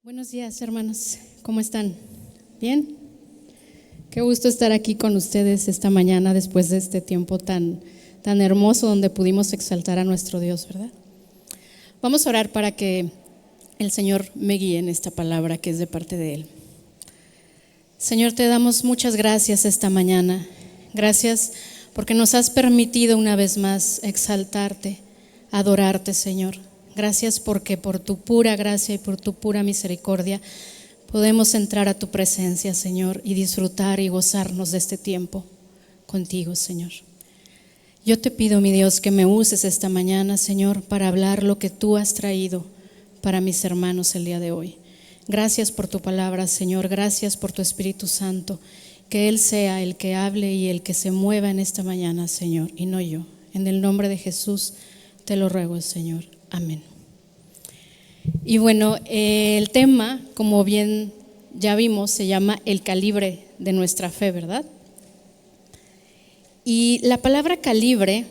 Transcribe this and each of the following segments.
Buenos días, hermanos. ¿Cómo están? ¿Bien? Qué gusto estar aquí con ustedes esta mañana después de este tiempo tan hermoso donde pudimos exaltar a nuestro Dios, ¿verdad? Vamos a orar para que el Señor me guíe en esta palabra que es de parte de Él. Señor, te damos muchas gracias esta mañana. Gracias porque nos has permitido una vez más exaltarte, adorarte, Señor. Gracias porque por tu pura gracia y por tu pura misericordia podemos entrar a tu presencia, Señor, y disfrutar y gozarnos de este tiempo contigo, Señor. Yo te pido, mi Dios, que me uses esta mañana, Señor, para hablar lo que tú has traído para mis hermanos el día de hoy. Gracias por tu palabra, Señor. Gracias por tu Espíritu Santo. Que Él sea el que hable y el que se mueva en esta mañana, Señor, y no yo. En el nombre de Jesús te lo ruego, Señor. Amén. Y bueno, el tema, como bien ya vimos, se llama el calibre de nuestra fe, ¿verdad? Y la palabra calibre,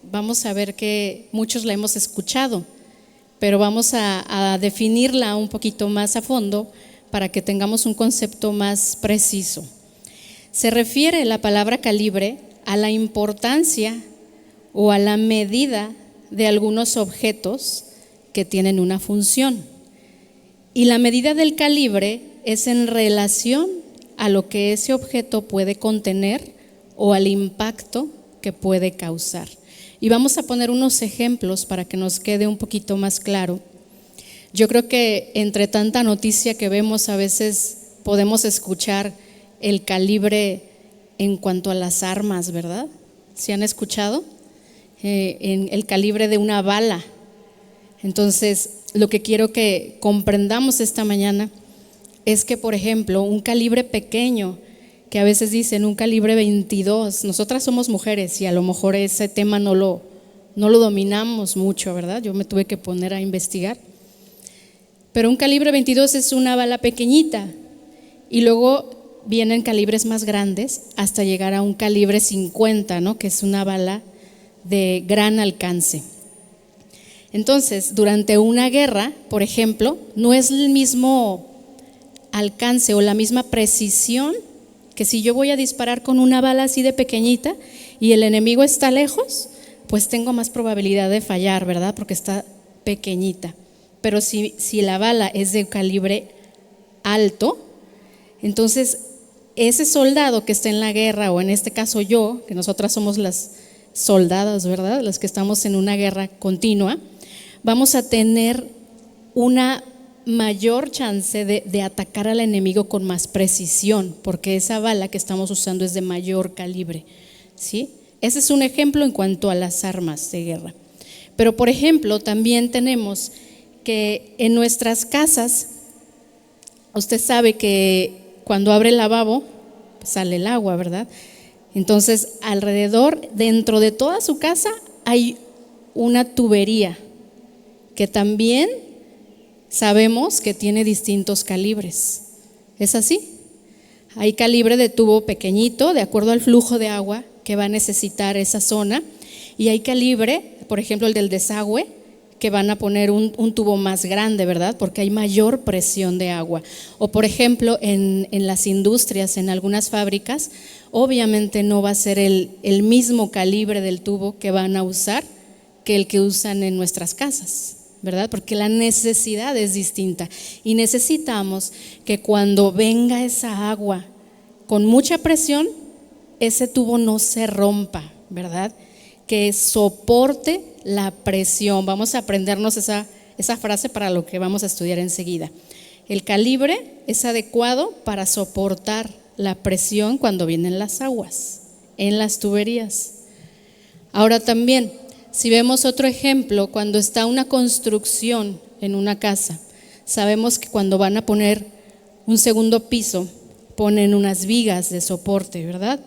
vamos a ver que muchos la hemos escuchado, pero vamos a definirla un poquito más a fondo para que tengamos un concepto más preciso. Se refiere la palabra calibre a la importancia o a la medida de algunos objetos que tienen una función. Y la medida del calibre es en relación a lo que ese objeto puede contener o al impacto que puede causar. Y vamos a poner unos ejemplos para que nos quede un poquito más claro. Yo creo que entre tanta noticia que vemos a veces podemos escuchar el calibre en cuanto a las armas, ¿verdad? ¿Sí han escuchado? En el calibre de una bala. Entonces, lo que quiero que comprendamos esta mañana es que, por ejemplo, un calibre pequeño, que a veces dicen un calibre 22, nosotras somos mujeres y a lo mejor ese tema no lo dominamos mucho, ¿verdad? Yo me tuve que poner a investigar. Pero un calibre 22 es una bala pequeñita y luego vienen calibres más grandes hasta llegar a un calibre 50, ¿no? Que es una bala de gran alcance. Entonces, durante una guerra, por ejemplo, no es el mismo alcance o la misma precisión que si yo voy a disparar con una bala así de pequeñita y el enemigo está lejos, pues tengo más probabilidad de fallar, ¿verdad? Porque está pequeñita. Pero si la bala es de calibre alto, entonces ese soldado que está en la guerra, o en este caso yo, que nosotras somos las soldadas, ¿verdad? Los que estamos en una guerra continua, vamos a tener una mayor chance de atacar al enemigo con más precisión, porque esa bala que estamos usando es de mayor calibre, ¿sí? Ese es un ejemplo en cuanto a las armas de guerra. Pero, por ejemplo, también tenemos que en nuestras casas, usted sabe que cuando abre el lavabo, pues sale el agua, ¿verdad? Entonces, alrededor, dentro de toda su casa, hay una tubería que también sabemos que tiene distintos calibres. ¿Es así? Hay calibre de tubo pequeñito, de acuerdo al flujo de agua que va a necesitar esa zona, y hay calibre, por ejemplo, el del desagüe, que van a poner un tubo más grande, ¿verdad? Porque hay mayor presión de agua. O por ejemplo, en las industrias, en algunas fábricas, obviamente no va a ser el mismo calibre del tubo que van a usar que el que usan en nuestras casas, ¿verdad? Porque la necesidad es distinta y necesitamos que cuando venga esa agua con mucha presión, ese tubo no se rompa, ¿verdad? Que soporte la presión. Vamos a aprendernos esa frase para lo que vamos a estudiar enseguida. El calibre es adecuado para soportar la presión cuando vienen las aguas en las tuberías. Ahora también, si vemos otro ejemplo, cuando está una construcción en una casa, sabemos que cuando van a poner un segundo piso, ponen unas vigas de soporte, ¿verdad?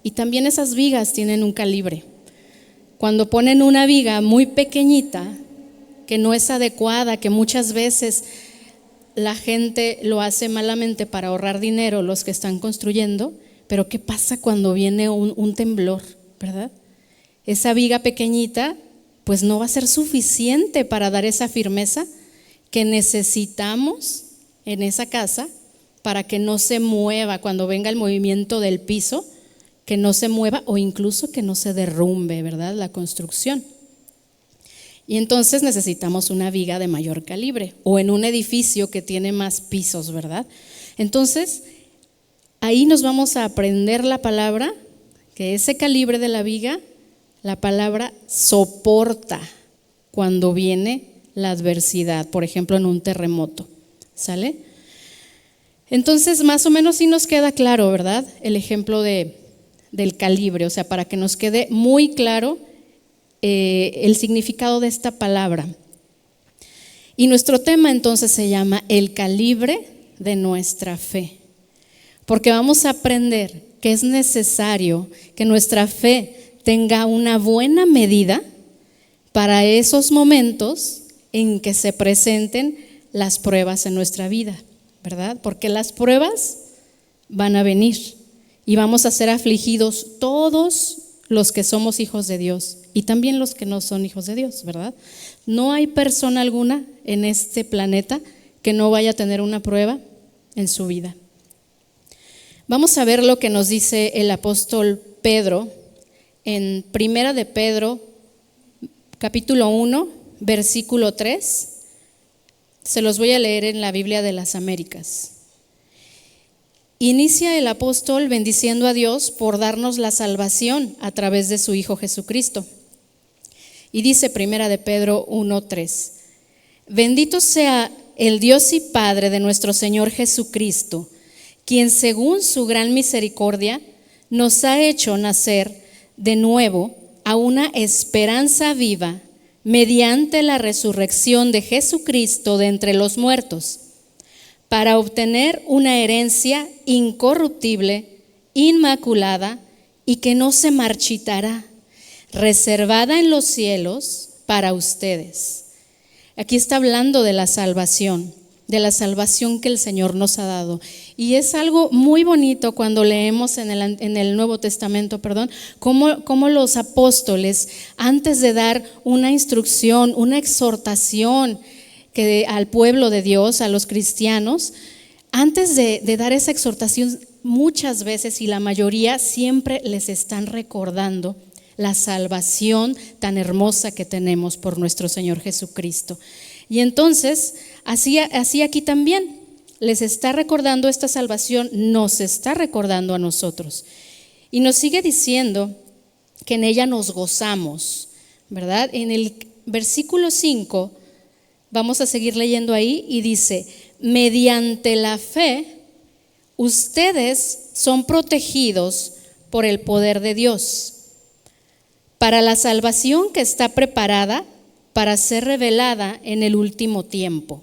Y también esas vigas tienen un calibre. Cuando ponen una viga muy pequeñita, que no es adecuada, que muchas veces la gente lo hace malamente para ahorrar dinero, los que están construyendo, pero ¿qué pasa cuando viene un temblor, verdad? Esa viga pequeñita pues no va a ser suficiente para dar esa firmeza que necesitamos en esa casa para que no se mueva cuando venga el movimiento del piso, que no se mueva o incluso que no se derrumbe, ¿verdad? La construcción. Y entonces necesitamos una viga de mayor calibre o en un edificio que tiene más pisos, ¿verdad? Entonces, ahí nos vamos a aprender la palabra, que ese calibre de la viga, la palabra soporta cuando viene la adversidad, por ejemplo, en un terremoto, ¿sale? Entonces, más o menos sí nos queda claro, ¿verdad? El ejemplo del calibre, o sea, para que nos quede muy claro el significado de esta palabra. Y nuestro tema entonces se llama el calibre de nuestra fe, porque vamos a aprender que es necesario que nuestra fe tenga una buena medida para esos momentos en que se presenten las pruebas en nuestra vida, ¿verdad? Porque las pruebas van a venir y vamos a ser afligidos todos los que somos hijos de Dios y también los que no son hijos de Dios, ¿verdad? No hay persona alguna en este planeta que no vaya a tener una prueba en su vida. Vamos a ver lo que nos dice el apóstol Pedro en Primera de Pedro, capítulo 1, versículo 3. Se los voy a leer en la Biblia de las Américas. Inicia el apóstol bendiciendo a Dios por darnos la salvación a través de su Hijo Jesucristo. Y dice Primera de Pedro 1:3: Bendito sea el Dios y Padre de nuestro Señor Jesucristo, quien según su gran misericordia nos ha hecho nacer de nuevo a una esperanza viva mediante la resurrección de Jesucristo de entre los muertos, para obtener una herencia incorruptible, inmaculada y que no se marchitará, reservada en los cielos para ustedes. Aquí está hablando de la salvación que el Señor nos ha dado. Y es algo muy bonito cuando leemos en el Nuevo Testamento, cómo los apóstoles, antes de dar una instrucción, una exhortación al pueblo de Dios, a los cristianos, antes de dar esa exhortación, muchas veces y la mayoría siempre les están recordando la salvación tan hermosa que tenemos por nuestro Señor Jesucristo. Y entonces, así aquí también les está recordando esta salvación, nos está recordando a nosotros. Y nos sigue diciendo que en ella nos gozamos, ¿verdad? En el versículo 5, vamos a seguir leyendo ahí y dice: mediante la fe, ustedes son protegidos por el poder de Dios, para la salvación que está preparada para ser revelada en el último tiempo.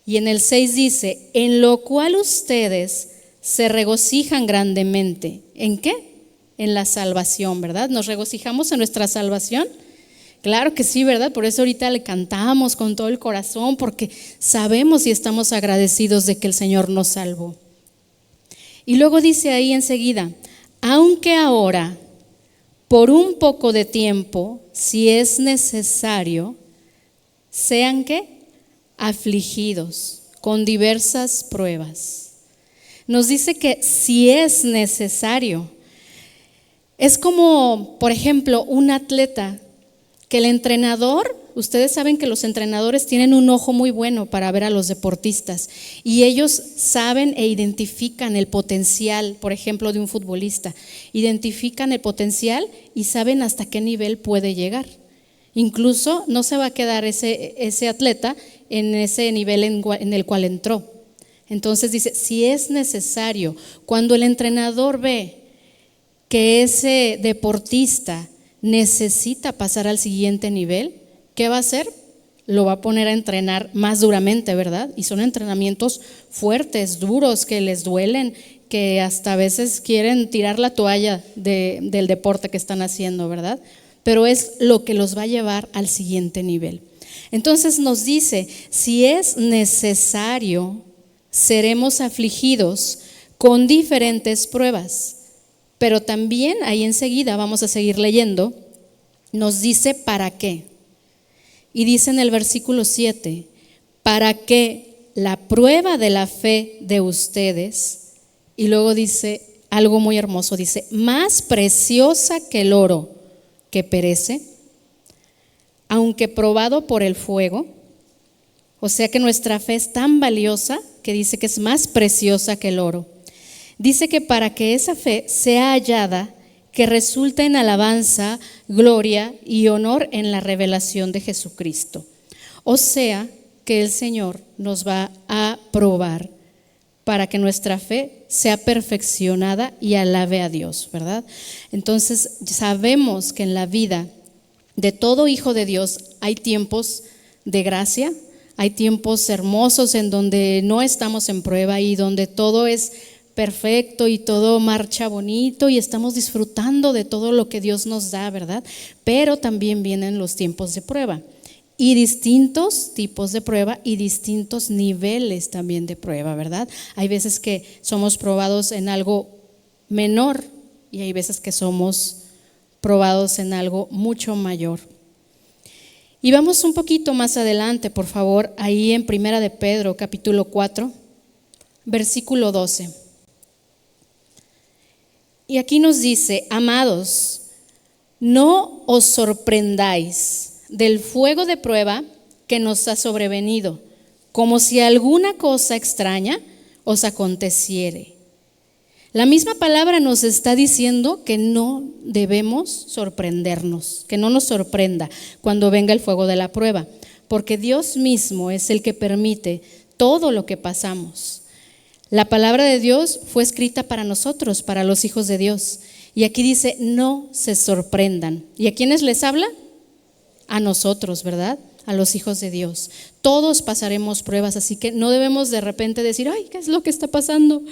Y en el 6 dice: en lo cual ustedes se regocijan grandemente. ¿En qué? En la salvación, ¿verdad? ¿Nos regocijamos en nuestra salvación? Claro que sí, ¿verdad? Por eso ahorita le cantamos con todo el corazón, porque sabemos y estamos agradecidos de que el Señor nos salvó. Y luego dice ahí enseguida: aunque ahora, por un poco de tiempo, si es necesario, sean ¿qué? Afligidos con diversas pruebas. Nos dice que si es necesario. Es como, por ejemplo, un atleta que el entrenador, ustedes saben que los entrenadores tienen un ojo muy bueno para ver a los deportistas y ellos saben e identifican el potencial, por ejemplo, de un futbolista. Identifican el potencial y saben hasta qué nivel puede llegar. Incluso no se va a quedar ese atleta en ese nivel en el cual entró. Entonces dice, si es necesario, cuando el entrenador ve que ese deportista necesita pasar al siguiente nivel, ¿qué va a hacer? Lo va a poner a entrenar más duramente, ¿verdad? Y son entrenamientos fuertes, duros, que les duelen, que hasta a veces quieren tirar la toalla del deporte que están haciendo, ¿verdad? Pero es lo que los va a llevar al siguiente nivel. Entonces nos dice, si es necesario, seremos afligidos con diferentes pruebas. Pero también ahí enseguida vamos a seguir leyendo, nos dice para qué. Y dice en el versículo 7, para que la prueba de la fe de ustedes, y luego dice algo muy hermoso, dice, más preciosa que el oro que perece, aunque probado por el fuego. O sea que nuestra fe es tan valiosa que dice que es más preciosa que el oro. Dice que para que esa fe sea hallada, que resulte en alabanza, gloria y honor en la revelación de Jesucristo. O sea que el Señor nos va a probar para que nuestra fe sea perfeccionada y alabe a Dios, ¿verdad? Entonces sabemos que en la vida de todo hijo de Dios hay tiempos de gracia, hay tiempos hermosos en donde no estamos en prueba y donde todo es perfecto y todo marcha bonito y estamos disfrutando de todo lo que Dios nos da, ¿verdad? Pero también vienen los tiempos de prueba y distintos tipos de prueba y distintos niveles también de prueba, ¿verdad? Hay veces que somos probados en algo menor y hay veces que somos probados en algo mucho mayor. Y vamos un poquito más adelante, por favor, ahí en Primera de Pedro, capítulo 4, versículo 12. Y aquí nos dice, amados, no os sorprendáis del fuego de prueba que nos ha sobrevenido, como si alguna cosa extraña os aconteciere. La misma palabra nos está diciendo que no debemos sorprendernos, que no nos sorprenda cuando venga el fuego de la prueba, porque Dios mismo es el que permite todo lo que pasamos. La palabra de Dios fue escrita para nosotros, para los hijos de Dios. Y aquí dice, no se sorprendan. ¿Y a quiénes les habla? A nosotros, ¿verdad? A los hijos de Dios. Todos pasaremos pruebas, así que no debemos de repente decir, ay, ¿qué es lo que está pasando?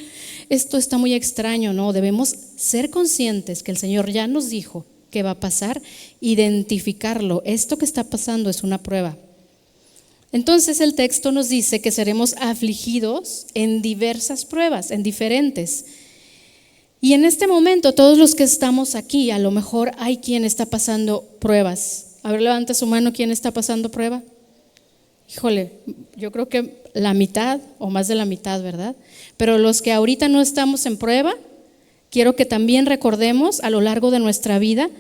Esto está muy extraño, no, debemos ser conscientes que el Señor ya nos dijo que va a pasar, identificarlo, esto que está pasando es una prueba. Entonces el texto nos dice que seremos afligidos en diversas pruebas, en diferentes. Y en este momento todos los que estamos aquí, a lo mejor hay quien está pasando pruebas. A ver, levante su mano, ¿quién está pasando prueba? Híjole, yo creo que la mitad o más de la mitad, ¿verdad? Pero los que ahorita no estamos en prueba, quiero que también recordemos a lo largo de nuestra vida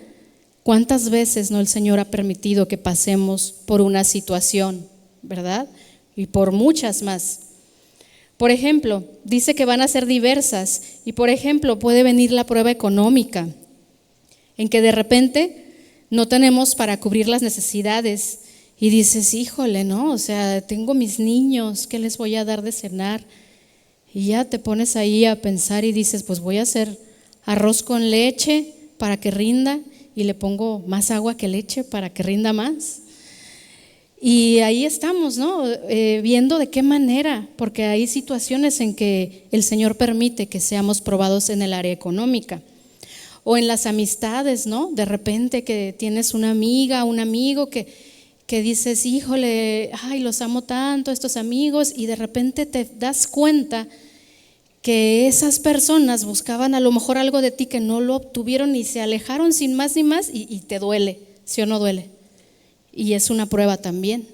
cuántas veces no el Señor ha permitido que pasemos por una situación, ¿verdad? Y por muchas más. Por ejemplo, dice que van a ser diversas y por ejemplo puede venir la prueba económica, en que de repente no tenemos para cubrir las necesidades y dices, híjole, no, o sea, tengo mis niños, ¿qué les voy a dar de cenar? Y ya te pones ahí a pensar y dices, pues voy a hacer arroz con leche para que rinda y le pongo más agua que leche para que rinda más. Y ahí estamos, ¿no? Viendo de qué manera, porque hay situaciones en que el Señor permite que seamos probados en el área económica. O en las amistades, ¿no? De repente que tienes una amiga, un amigo que dices, híjole, ay, los amo tanto, estos amigos, y de repente te das cuenta que esas personas buscaban a lo mejor algo de ti que no lo obtuvieron y se alejaron sin más ni más y te duele, ¿sí o no duele? Y es una prueba también.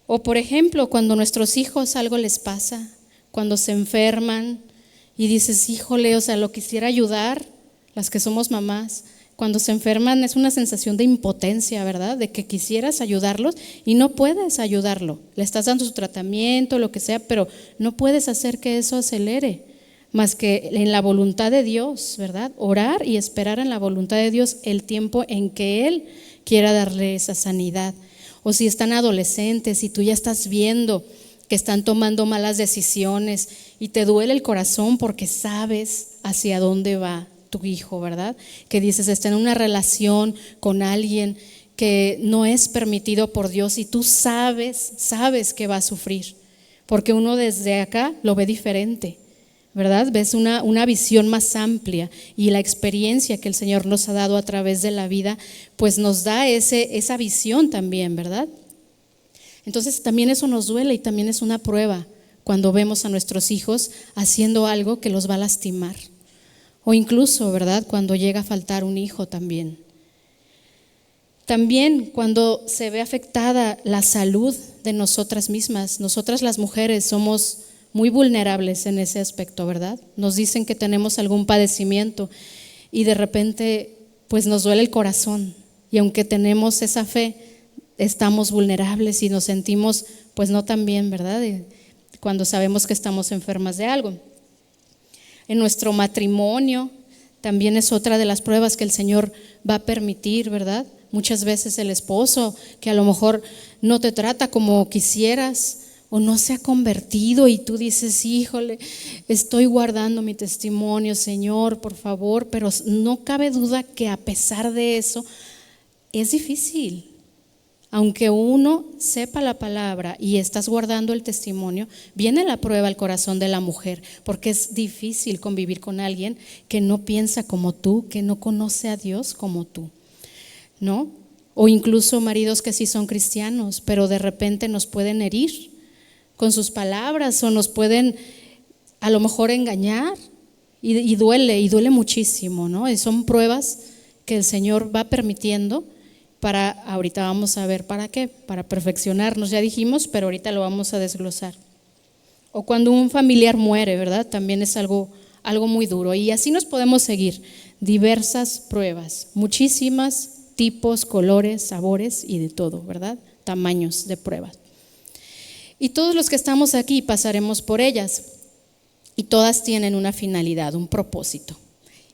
O por ejemplo, cuando a nuestros hijos algo les pasa, cuando se enferman y dices, híjole, o sea, lo quisiera ayudar, las que somos mamás, cuando se enferman es una sensación de impotencia, ¿verdad? De que quisieras ayudarlos y no puedes ayudarlo. Le estás dando su tratamiento, lo que sea, pero no puedes hacer que eso acelere, más que en la voluntad de Dios, ¿verdad? Orar y esperar en la voluntad de Dios el tiempo en que Él quiera darle esa sanidad. O si están adolescentes y tú ya estás viendo que están tomando malas decisiones y te duele el corazón porque sabes hacia dónde va tu hijo, ¿verdad? Que dices, está en una relación con alguien que no es permitido por Dios y tú sabes que va a sufrir, porque uno desde acá lo ve diferente, ¿verdad? Ves una visión más amplia y la experiencia que el Señor nos ha dado a través de la vida, pues nos da esa visión también, ¿verdad? Entonces también eso nos duele y también es una prueba cuando vemos a nuestros hijos haciendo algo que los va a lastimar. O incluso, ¿verdad? Cuando llega a faltar un hijo también. También cuando se ve afectada la salud de nosotras mismas, nosotras las mujeres somos muy vulnerables en ese aspecto, ¿verdad? Nos dicen que tenemos algún padecimiento y de repente pues nos duele el corazón, y aunque tenemos esa fe, estamos vulnerables y nos sentimos pues no tan bien, ¿verdad? Cuando sabemos que estamos enfermas de algo. En nuestro matrimonio también es otra de las pruebas que el Señor va a permitir, ¿verdad? Muchas veces el esposo que a lo mejor no te trata como quisieras o no se ha convertido y tú dices, híjole, estoy guardando mi testimonio, Señor, por favor, pero no cabe duda que a pesar de eso es difícil. Aunque uno sepa la palabra y estás guardando el testimonio, viene la prueba al corazón de la mujer, porque es difícil convivir con alguien que no piensa como tú, que no conoce a Dios como tú, ¿no? O incluso maridos que sí son cristianos, pero de repente nos pueden herir con sus palabras o nos pueden a lo mejor engañar y duele muchísimo, ¿no? Y son pruebas que el Señor va permitiendo. Ahorita vamos a ver para qué, para perfeccionarnos, ya dijimos, pero ahorita lo vamos a desglosar. O cuando un familiar muere, ¿verdad? También es algo muy duro. Y así nos podemos seguir, diversas pruebas, muchísimas tipos, colores, sabores y de todo, ¿verdad? Tamaños de pruebas. Y todos los que estamos aquí pasaremos por ellas, y todas tienen una finalidad, un propósito.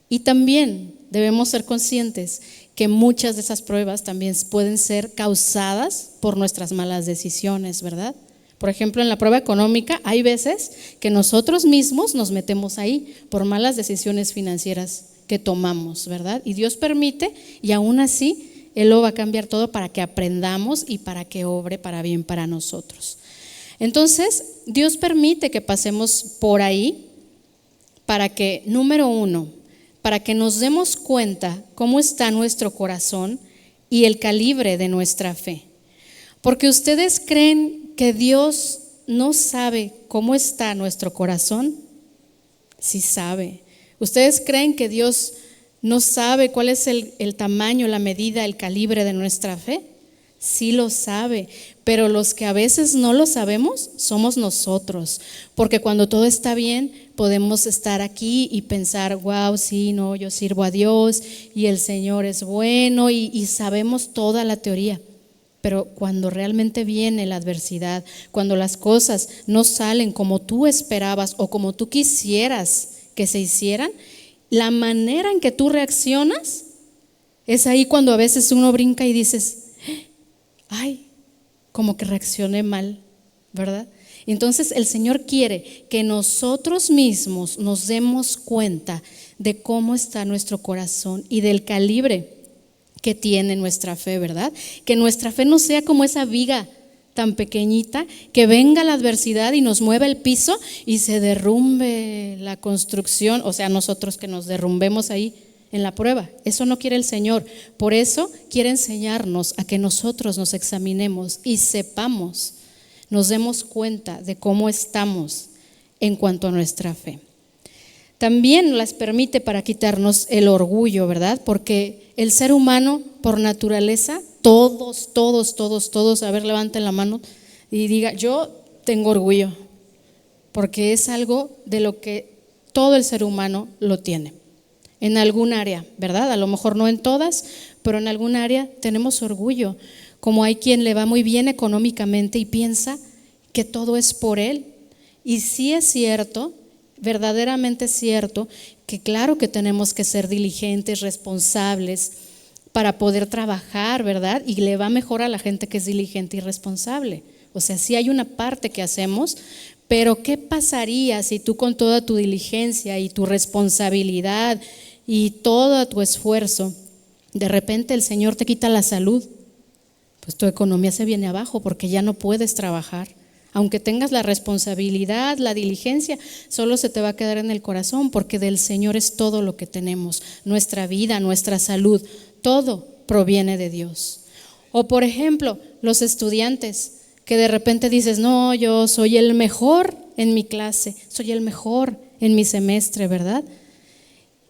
Y también debemos ser conscientes que muchas de esas pruebas también pueden ser causadas por nuestras malas decisiones, ¿verdad? Por ejemplo, en la prueba económica hay veces que nosotros mismos nos metemos ahí por malas decisiones financieras que tomamos, ¿verdad? Y Dios permite, y aún así Él lo va a cambiar todo para que aprendamos y para que obre para bien para nosotros. Entonces, Dios permite que pasemos por ahí para que, número uno, para que nos demos cuenta cómo está nuestro corazón y el calibre de nuestra fe. Porque ustedes creen que Dios no sabe cómo está nuestro corazón. Sí sabe. ¿Ustedes creen que Dios no sabe cuál es el tamaño, la medida, el calibre de nuestra fe? Sí lo sabe, pero los que a veces no lo sabemos somos nosotros, porque cuando todo está bien podemos estar aquí y pensar, wow, sí, no, yo sirvo a Dios y el Señor es bueno y sabemos toda la teoría, pero cuando realmente viene la adversidad, cuando las cosas no salen como tú esperabas o como tú quisieras que se hicieran, la manera en que tú reaccionas es ahí cuando a veces uno brinca y dices, ay, como que reaccioné mal, ¿verdad? Entonces el Señor quiere que nosotros mismos nos demos cuenta de cómo está nuestro corazón y del calibre que tiene nuestra fe, ¿verdad? Que nuestra fe no sea como esa viga tan pequeñita que venga la adversidad y nos mueva el piso y se derrumbe la construcción, o sea, nosotros que nos derrumbemos ahí en la prueba. Eso no quiere el Señor. Por eso quiere enseñarnos a que nosotros nos examinemos y sepamos, nos demos cuenta de cómo estamos en cuanto a nuestra fe. También las permite para quitarnos el orgullo, ¿verdad? Porque el ser humano por naturaleza, todos, a ver, levanten la mano y diga, yo tengo orgullo, porque es algo de lo que todo el ser humano lo tiene. En algún área, ¿verdad? A lo mejor no en todas, pero en algún área tenemos orgullo. Como hay quien le va muy bien económicamente y piensa que todo es por él. Y sí es cierto, verdaderamente es cierto, que claro que tenemos que ser diligentes, responsables para poder trabajar, ¿verdad? Y le va mejor a la gente que es diligente y responsable. O sea, sí hay una parte que hacemos, pero ¿qué pasaría si tú con toda tu diligencia y tu responsabilidad y todo tu esfuerzo, de repente el Señor te quita la salud? Pues tu economía se viene abajo porque ya no puedes trabajar. Aunque tengas la responsabilidad, la diligencia, solo se te va a quedar en el corazón, porque del Señor es todo lo que tenemos, nuestra vida, nuestra salud, todo proviene de Dios. O por ejemplo, los estudiantes que de repente dices, no, yo soy el mejor en mi clase, soy el mejor en mi semestre, ¿verdad?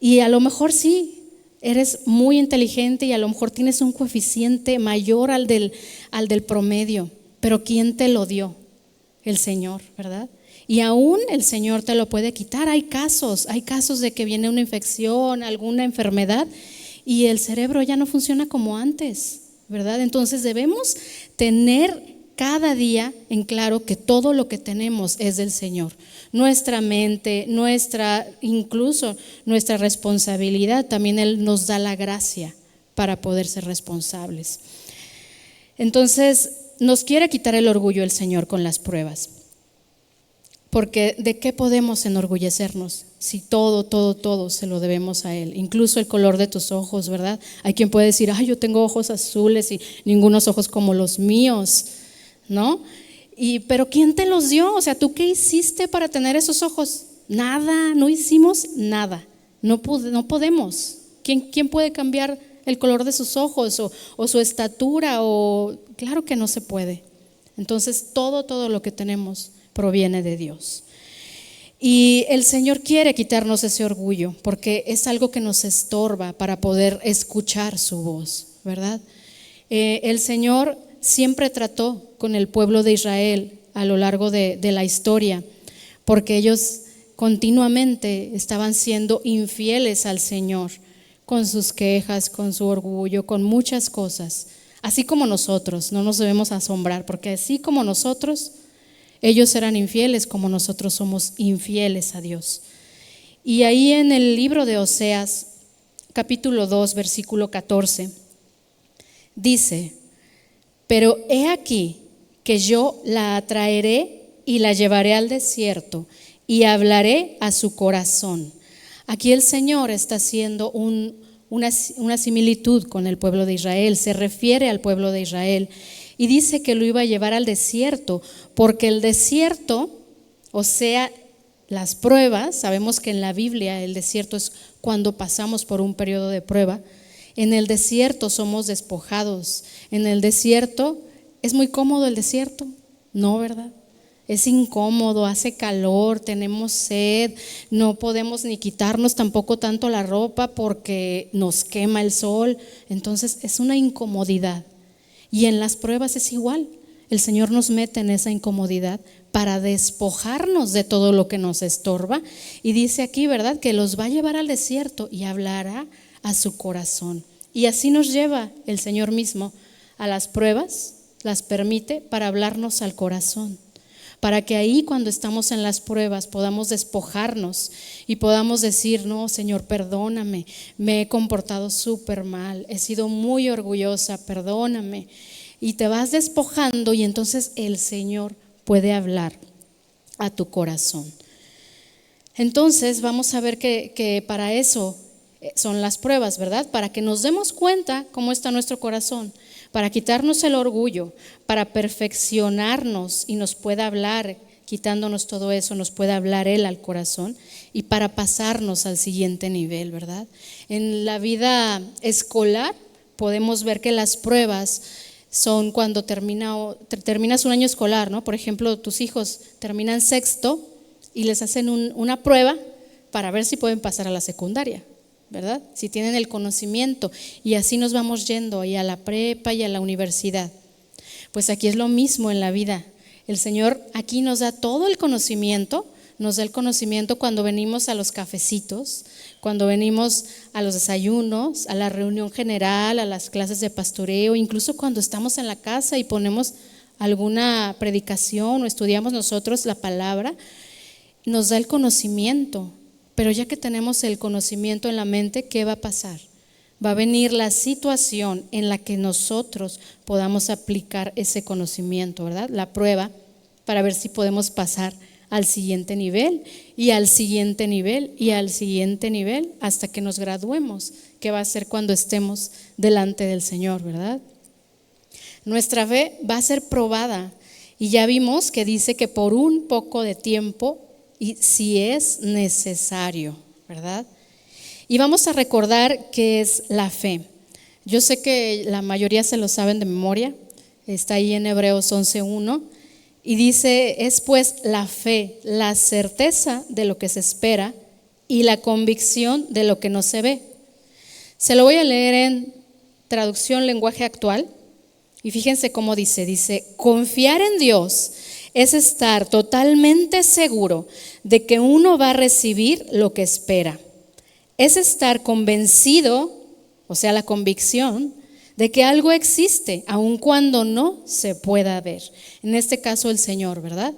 Y a lo mejor sí, eres muy inteligente y a lo mejor tienes un coeficiente mayor al del promedio, pero ¿quién te lo dio? El Señor, ¿verdad? Y aún el Señor te lo puede quitar. Hay casos de que viene una infección, alguna enfermedad y el cerebro ya no funciona como antes, ¿verdad? Entonces debemos tener cada día en claro que todo lo que tenemos es del Señor. Nuestra mente, incluso nuestra responsabilidad, también Él nos da la gracia para poder ser responsables. Entonces, nos quiere quitar el orgullo el Señor con las pruebas. Porque ¿de qué podemos enorgullecernos si todo se lo debemos a Él? Incluso el color de tus ojos, ¿verdad? Hay quien puede decir, yo tengo ojos azules y ningunos ojos como los míos, ¿no? Pero ¿quién te los dio? O sea, ¿tú qué hiciste para tener esos ojos? Nada, no hicimos nada. No podemos. ¿Quién puede cambiar el color de sus ojos o su estatura? Claro que no se puede. Entonces, todo lo que tenemos proviene de Dios. Y el Señor quiere quitarnos ese orgullo porque es algo que nos estorba para poder escuchar su voz, ¿verdad? El Señor siempre trató con el pueblo de Israel a lo largo de la historia, porque ellos continuamente estaban siendo infieles al Señor, con sus quejas, con su orgullo, con muchas cosas. Así como nosotros, no nos debemos asombrar, porque así como nosotros, ellos eran infieles, como nosotros somos infieles a Dios. Y ahí en el libro de Oseas, capítulo 2, versículo 14, dice: pero he aquí que yo la atraeré y la llevaré al desierto y hablaré a su corazón. Aquí el Señor está haciendo una similitud con el pueblo de Israel, se refiere al pueblo de Israel y dice que lo iba a llevar al desierto, porque el desierto, o sea, las pruebas, sabemos que en la Biblia el desierto es cuando pasamos por un periodo de prueba. En el desierto somos despojados. En el desierto, ¿es muy cómodo el desierto? No, ¿verdad? Es incómodo, hace calor, tenemos sed, no podemos ni quitarnos tampoco tanto la ropa porque nos quema el sol. Entonces es una incomodidad. Y en las pruebas es igual. El Señor nos mete en esa incomodidad para despojarnos de todo lo que nos estorba. Y dice aquí, ¿verdad?, que los va a llevar al desierto y hablará a su corazón. Y así nos lleva el Señor mismo a las pruebas, las permite para hablarnos al corazón, para que ahí cuando estamos en las pruebas podamos despojarnos y podamos decir: no, Señor, perdóname, me he comportado súper mal, he sido muy orgullosa, perdóname. Y te vas despojando y entonces el Señor puede hablar a tu corazón. Entonces vamos a ver que para eso son las pruebas, ¿verdad? Para que nos demos cuenta cómo está nuestro corazón, para quitarnos el orgullo, para perfeccionarnos y nos pueda hablar, quitándonos todo eso, nos puede hablar Él al corazón y para pasarnos al siguiente nivel, ¿verdad? En la vida escolar podemos ver que las pruebas son cuando terminas un año escolar, ¿no? Por ejemplo, tus hijos terminan sexto y les hacen una prueba para ver si pueden pasar a la secundaria, ¿verdad? Si tienen el conocimiento, y así nos vamos yendo y a la prepa y a la universidad. Pues aquí es lo mismo en la vida. El Señor aquí nos da todo el conocimiento, nos da el conocimiento cuando venimos a los cafecitos, cuando venimos a los desayunos, a la reunión general, a las clases de pastoreo, incluso cuando estamos en la casa y ponemos alguna predicación o estudiamos nosotros la palabra, nos da el conocimiento. Pero ya que tenemos el conocimiento en la mente, ¿qué va a pasar? Va a venir la situación en la que nosotros podamos aplicar ese conocimiento, ¿verdad? La prueba para ver si podemos pasar al siguiente nivel y al siguiente nivel y al siguiente nivel hasta que nos graduemos, que va a ser cuando estemos delante del Señor, ¿verdad? Nuestra fe va a ser probada y ya vimos que dice que por un poco de tiempo y si es necesario, ¿verdad? Y vamos a recordar qué es la fe. Yo sé que la mayoría se lo saben de memoria, está ahí en Hebreos 11:1 y dice: es pues la fe, la certeza de lo que se espera y la convicción de lo que no se ve. Se lo voy a leer en traducción lenguaje actual y fíjense cómo dice, confiar en Dios es estar totalmente seguro de que uno va a recibir lo que espera. Es estar convencido, o sea, la convicción de que algo existe, aun cuando no se pueda ver. En este caso, el Señor, ¿verdad?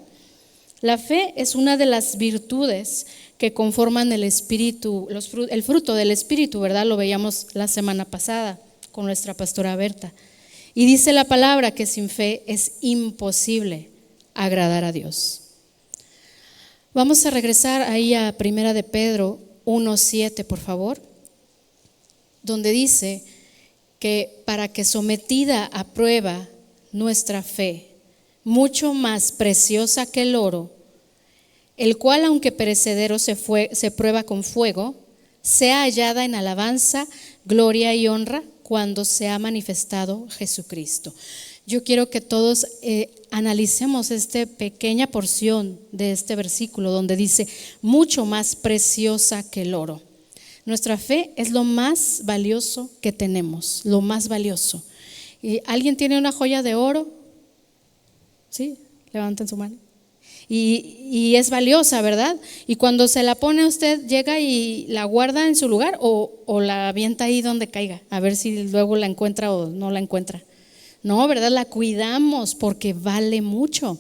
La fe es una de las virtudes que conforman el Espíritu, el fruto del Espíritu, ¿verdad? Lo veíamos la semana pasada con nuestra pastora Berta. Y dice la palabra que sin fe es imposible agradar a Dios. Vamos a regresar ahí a 1 de Pedro 1:7, por favor, donde dice que para que sometida a prueba nuestra fe, mucho más preciosa que el oro, el cual aunque perecedero se prueba con fuego, sea hallada en alabanza, gloria y honra cuando se ha manifestado Jesucristo. Yo quiero que todos analicemos esta pequeña porción de este versículo donde dice, mucho más preciosa que el oro. Nuestra fe es lo más valioso que tenemos, lo más valioso. ¿Y alguien tiene una joya de oro? ¿Sí? Levanten su mano. Y es valiosa, ¿verdad? Y cuando se la pone usted, llega y la guarda en su lugar o la avienta ahí donde caiga, a ver si luego la encuentra o no la encuentra. No, ¿verdad? La cuidamos porque vale mucho.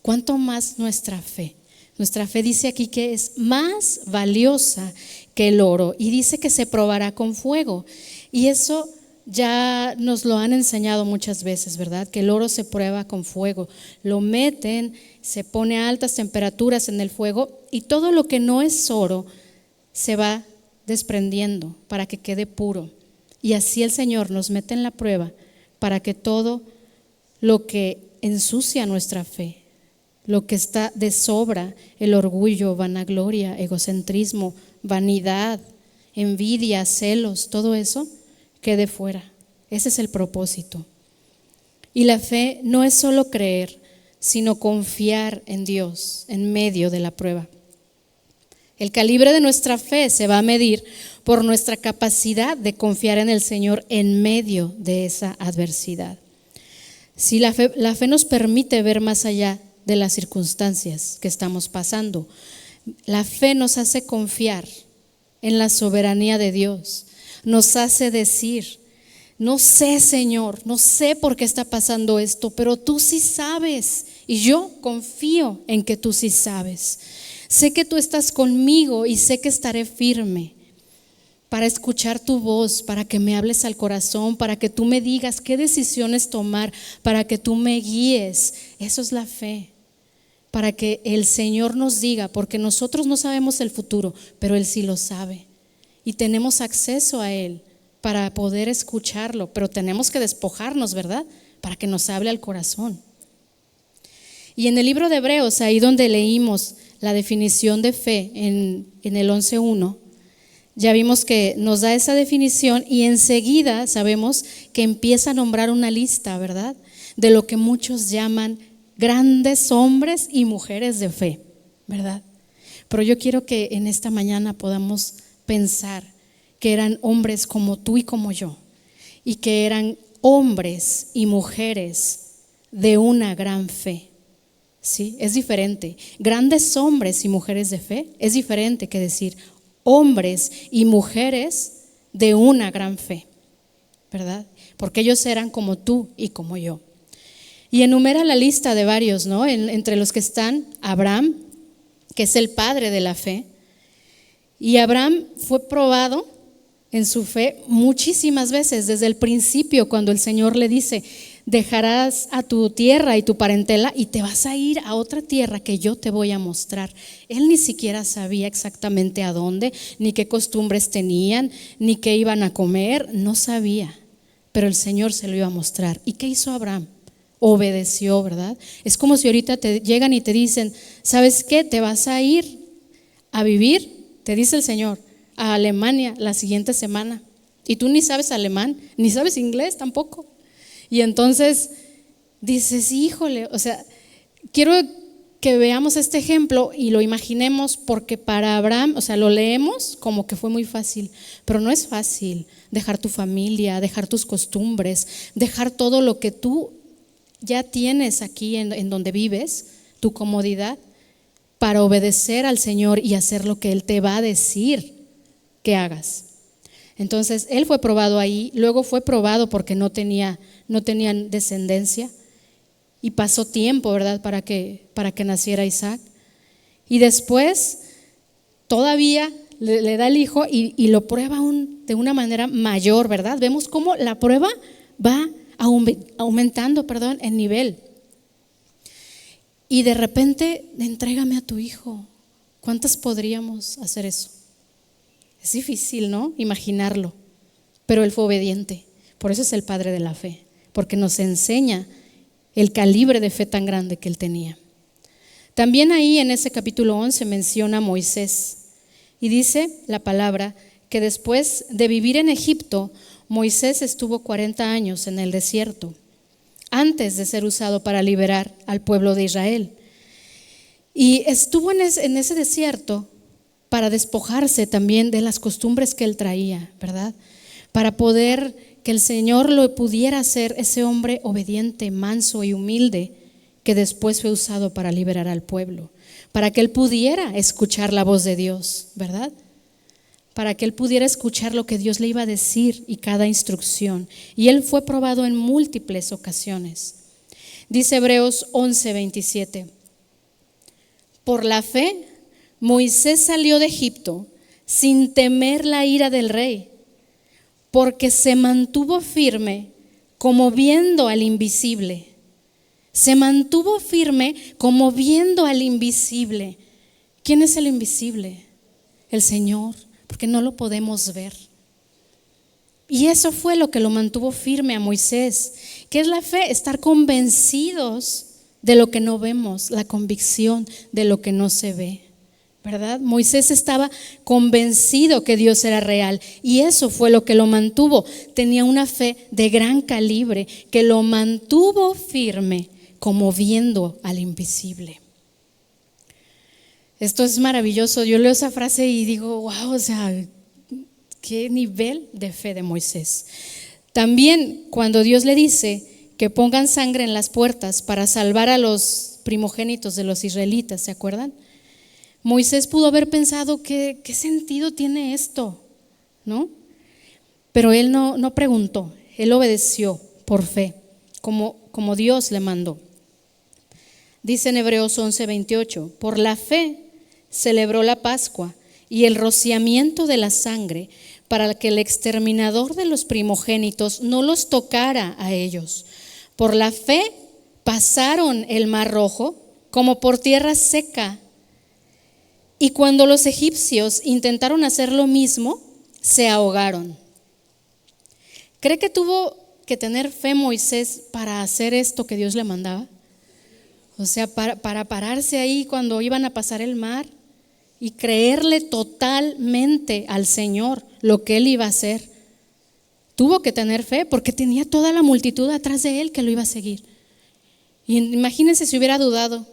¿Cuánto más nuestra fe? Nuestra fe dice aquí que es más valiosa que el oro y dice que se probará con fuego. Y eso ya nos lo han enseñado muchas veces, ¿verdad? Que el oro se prueba con fuego. Lo meten, se pone a altas temperaturas en el fuego y todo lo que no es oro se va desprendiendo para que quede puro. Y así el Señor nos mete en la prueba para que todo lo que ensucia nuestra fe, lo que está de sobra, el orgullo, vanagloria, egocentrismo, vanidad, envidia, celos, todo eso quede fuera. Ese es el propósito. Y la fe no es solo creer, sino confiar en Dios en medio de la prueba. El calibre de nuestra fe se va a medir por nuestra capacidad de confiar en el Señor en medio de esa adversidad. Si la fe nos permite ver más allá de las circunstancias que estamos pasando, la fe nos hace confiar en la soberanía de Dios, nos hace decir, no sé, Señor, no sé por qué está pasando esto, pero tú sí sabes y yo confío en que tú sí sabes. Sé que tú estás conmigo y sé que estaré firme para escuchar tu voz, para que me hables al corazón, para que tú me digas qué decisiones tomar, para que tú me guíes. Eso es la fe, para que el Señor nos diga, porque nosotros no sabemos el futuro, pero Él sí lo sabe y tenemos acceso a Él para poder escucharlo, pero tenemos que despojarnos, ¿verdad? Para que nos hable al corazón. Y en el libro de Hebreos, ahí donde leímos la definición de fe en el 11:1, ya vimos que nos da esa definición y enseguida sabemos que empieza a nombrar una lista, ¿verdad? De lo que muchos llaman grandes hombres y mujeres de fe, ¿verdad? Pero yo quiero que en esta mañana podamos pensar que eran hombres como tú y como yo y que eran hombres y mujeres de una gran fe. Sí, es diferente. Grandes hombres y mujeres de fe es diferente que decir hombres y mujeres de una gran fe, ¿verdad? Porque ellos eran como tú y como yo. Y enumera la lista de varios, ¿no? Entre los que están Abraham, que es el padre de la fe. Y Abraham fue probado en su fe muchísimas veces, desde el principio, cuando el Señor le dice, dejarás a tu tierra y tu parentela y te vas a ir a otra tierra que yo te voy a mostrar. Él ni siquiera sabía exactamente a dónde, ni qué costumbres tenían, ni qué iban a comer, no sabía, pero el Señor se lo iba a mostrar. ¿Y qué hizo Abraham? Obedeció, ¿verdad? Es como si ahorita te llegan y te dicen, ¿sabes qué? Te vas a ir a vivir, te dice el Señor, a Alemania la siguiente semana. Y tú ni sabes alemán, ni sabes inglés tampoco. Y entonces dices, híjole, o sea, quiero que veamos este ejemplo y lo imaginemos, porque para Abraham, o sea, lo leemos como que fue muy fácil, pero no es fácil dejar tu familia, dejar tus costumbres, dejar todo lo que tú ya tienes aquí en donde vives, tu comodidad, para obedecer al Señor y hacer lo que Él te va a decir que hagas. Entonces, Él fue probado ahí, luego fue probado porque no tenían descendencia. Y pasó tiempo, ¿verdad?, para que naciera Isaac. Y después todavía le da el hijo y lo prueba de una manera mayor, ¿verdad? Vemos cómo la prueba va aumentando en nivel. Y de repente, entrégame a tu hijo. ¿Cuántas podríamos hacer eso? Es difícil, ¿no?, imaginarlo. Pero él fue obediente. Por eso es el padre de la fe, porque nos enseña el calibre de fe tan grande que él tenía. También ahí en ese capítulo 11 menciona a Moisés y dice la palabra que después de vivir en Egipto, Moisés estuvo 40 años en el desierto antes de ser usado para liberar al pueblo de Israel. Y estuvo en ese desierto para despojarse también de las costumbres que él traía, ¿verdad? Para poder que el Señor lo pudiera hacer ese hombre obediente, manso y humilde que después fue usado para liberar al pueblo, para que él pudiera escuchar la voz de Dios, ¿verdad? Para que él pudiera escuchar lo que Dios le iba a decir y cada instrucción. Y él fue probado en múltiples ocasiones. Dice Hebreos 11:27: por la fe, Moisés salió de Egipto sin temer la ira del rey, porque se mantuvo firme como viendo al invisible. Se mantuvo firme como viendo al invisible. ¿Quién es el invisible? El Señor, porque no lo podemos ver. Y eso fue lo que lo mantuvo firme a Moisés. ¿Qué es la fe? Estar convencidos de lo que no vemos, la convicción de lo que no se ve, ¿verdad? Moisés estaba convencido que Dios era real y eso fue lo que lo mantuvo. Tenía una fe de gran calibre que lo mantuvo firme como viendo al invisible. Esto es maravilloso. Yo leo esa frase y digo, wow, o sea, qué nivel de fe de Moisés. También cuando Dios le dice que pongan sangre en las puertas para salvar a los primogénitos de los israelitas, ¿se acuerdan? Moisés pudo haber pensado ¿qué sentido tiene esto? ¿No? Pero él no preguntó, él obedeció por fe, como Dios le mandó. Dice en Hebreos 11:28, por la fe celebró la Pascua y el rociamiento de la sangre para que el exterminador de los primogénitos no los tocara a ellos. Por la fe pasaron el Mar Rojo como por tierra seca. Y cuando los egipcios intentaron hacer lo mismo, se ahogaron. ¿Cree que tuvo que tener fe Moisés para hacer esto que Dios le mandaba? O sea, para pararse ahí cuando iban a pasar el mar y creerle totalmente al Señor lo que Él iba a hacer. Tuvo que tener fe porque tenía toda la multitud atrás de Él que lo iba a seguir. Y imagínense si hubiera dudado,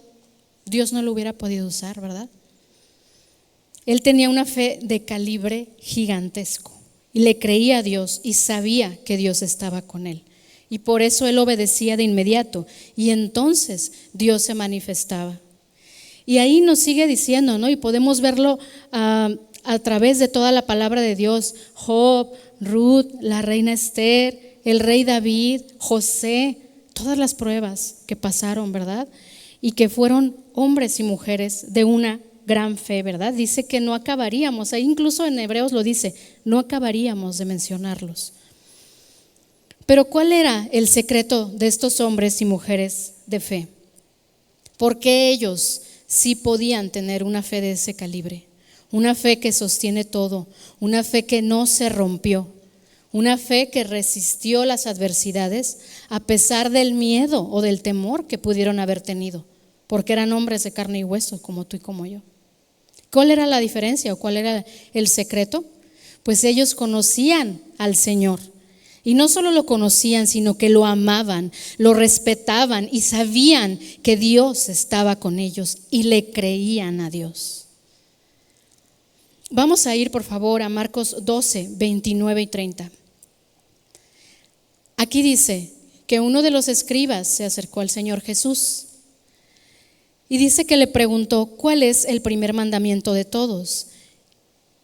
Dios no lo hubiera podido usar, ¿verdad? Él tenía una fe de calibre gigantesco y le creía a Dios y sabía que Dios estaba con él. Y por eso él obedecía de inmediato y entonces Dios se manifestaba. Y ahí nos sigue diciendo, ¿no? Y podemos verlo a través de toda la palabra de Dios. Job, Ruth, la reina Esther, el rey David, José, todas las pruebas que pasaron, ¿verdad? Y que fueron hombres y mujeres de una gran fe, ¿verdad? Dice que no acabaríamos, ahí incluso en Hebreos lo dice, no acabaríamos de mencionarlos. Pero ¿cuál era el secreto de estos hombres y mujeres de fe? ¿Por qué ellos sí podían tener una fe de ese calibre? Una fe que sostiene todo, una fe que no se rompió, una fe que resistió las adversidades a pesar del miedo o del temor que pudieron haber tenido, porque eran hombres de carne y hueso como tú y como yo. ¿Cuál era la diferencia o cuál era el secreto? Pues ellos conocían al Señor Y no solo lo conocían, sino que lo amaban, lo respetaban y sabían que Dios estaba con ellos y le creían a Dios. Vamos a ir, por favor, a Marcos 12, 29 y 30. Aquí dice que uno de los escribas se acercó al Señor Jesús y dice que le preguntó: ¿cuál es el primer mandamiento de todos?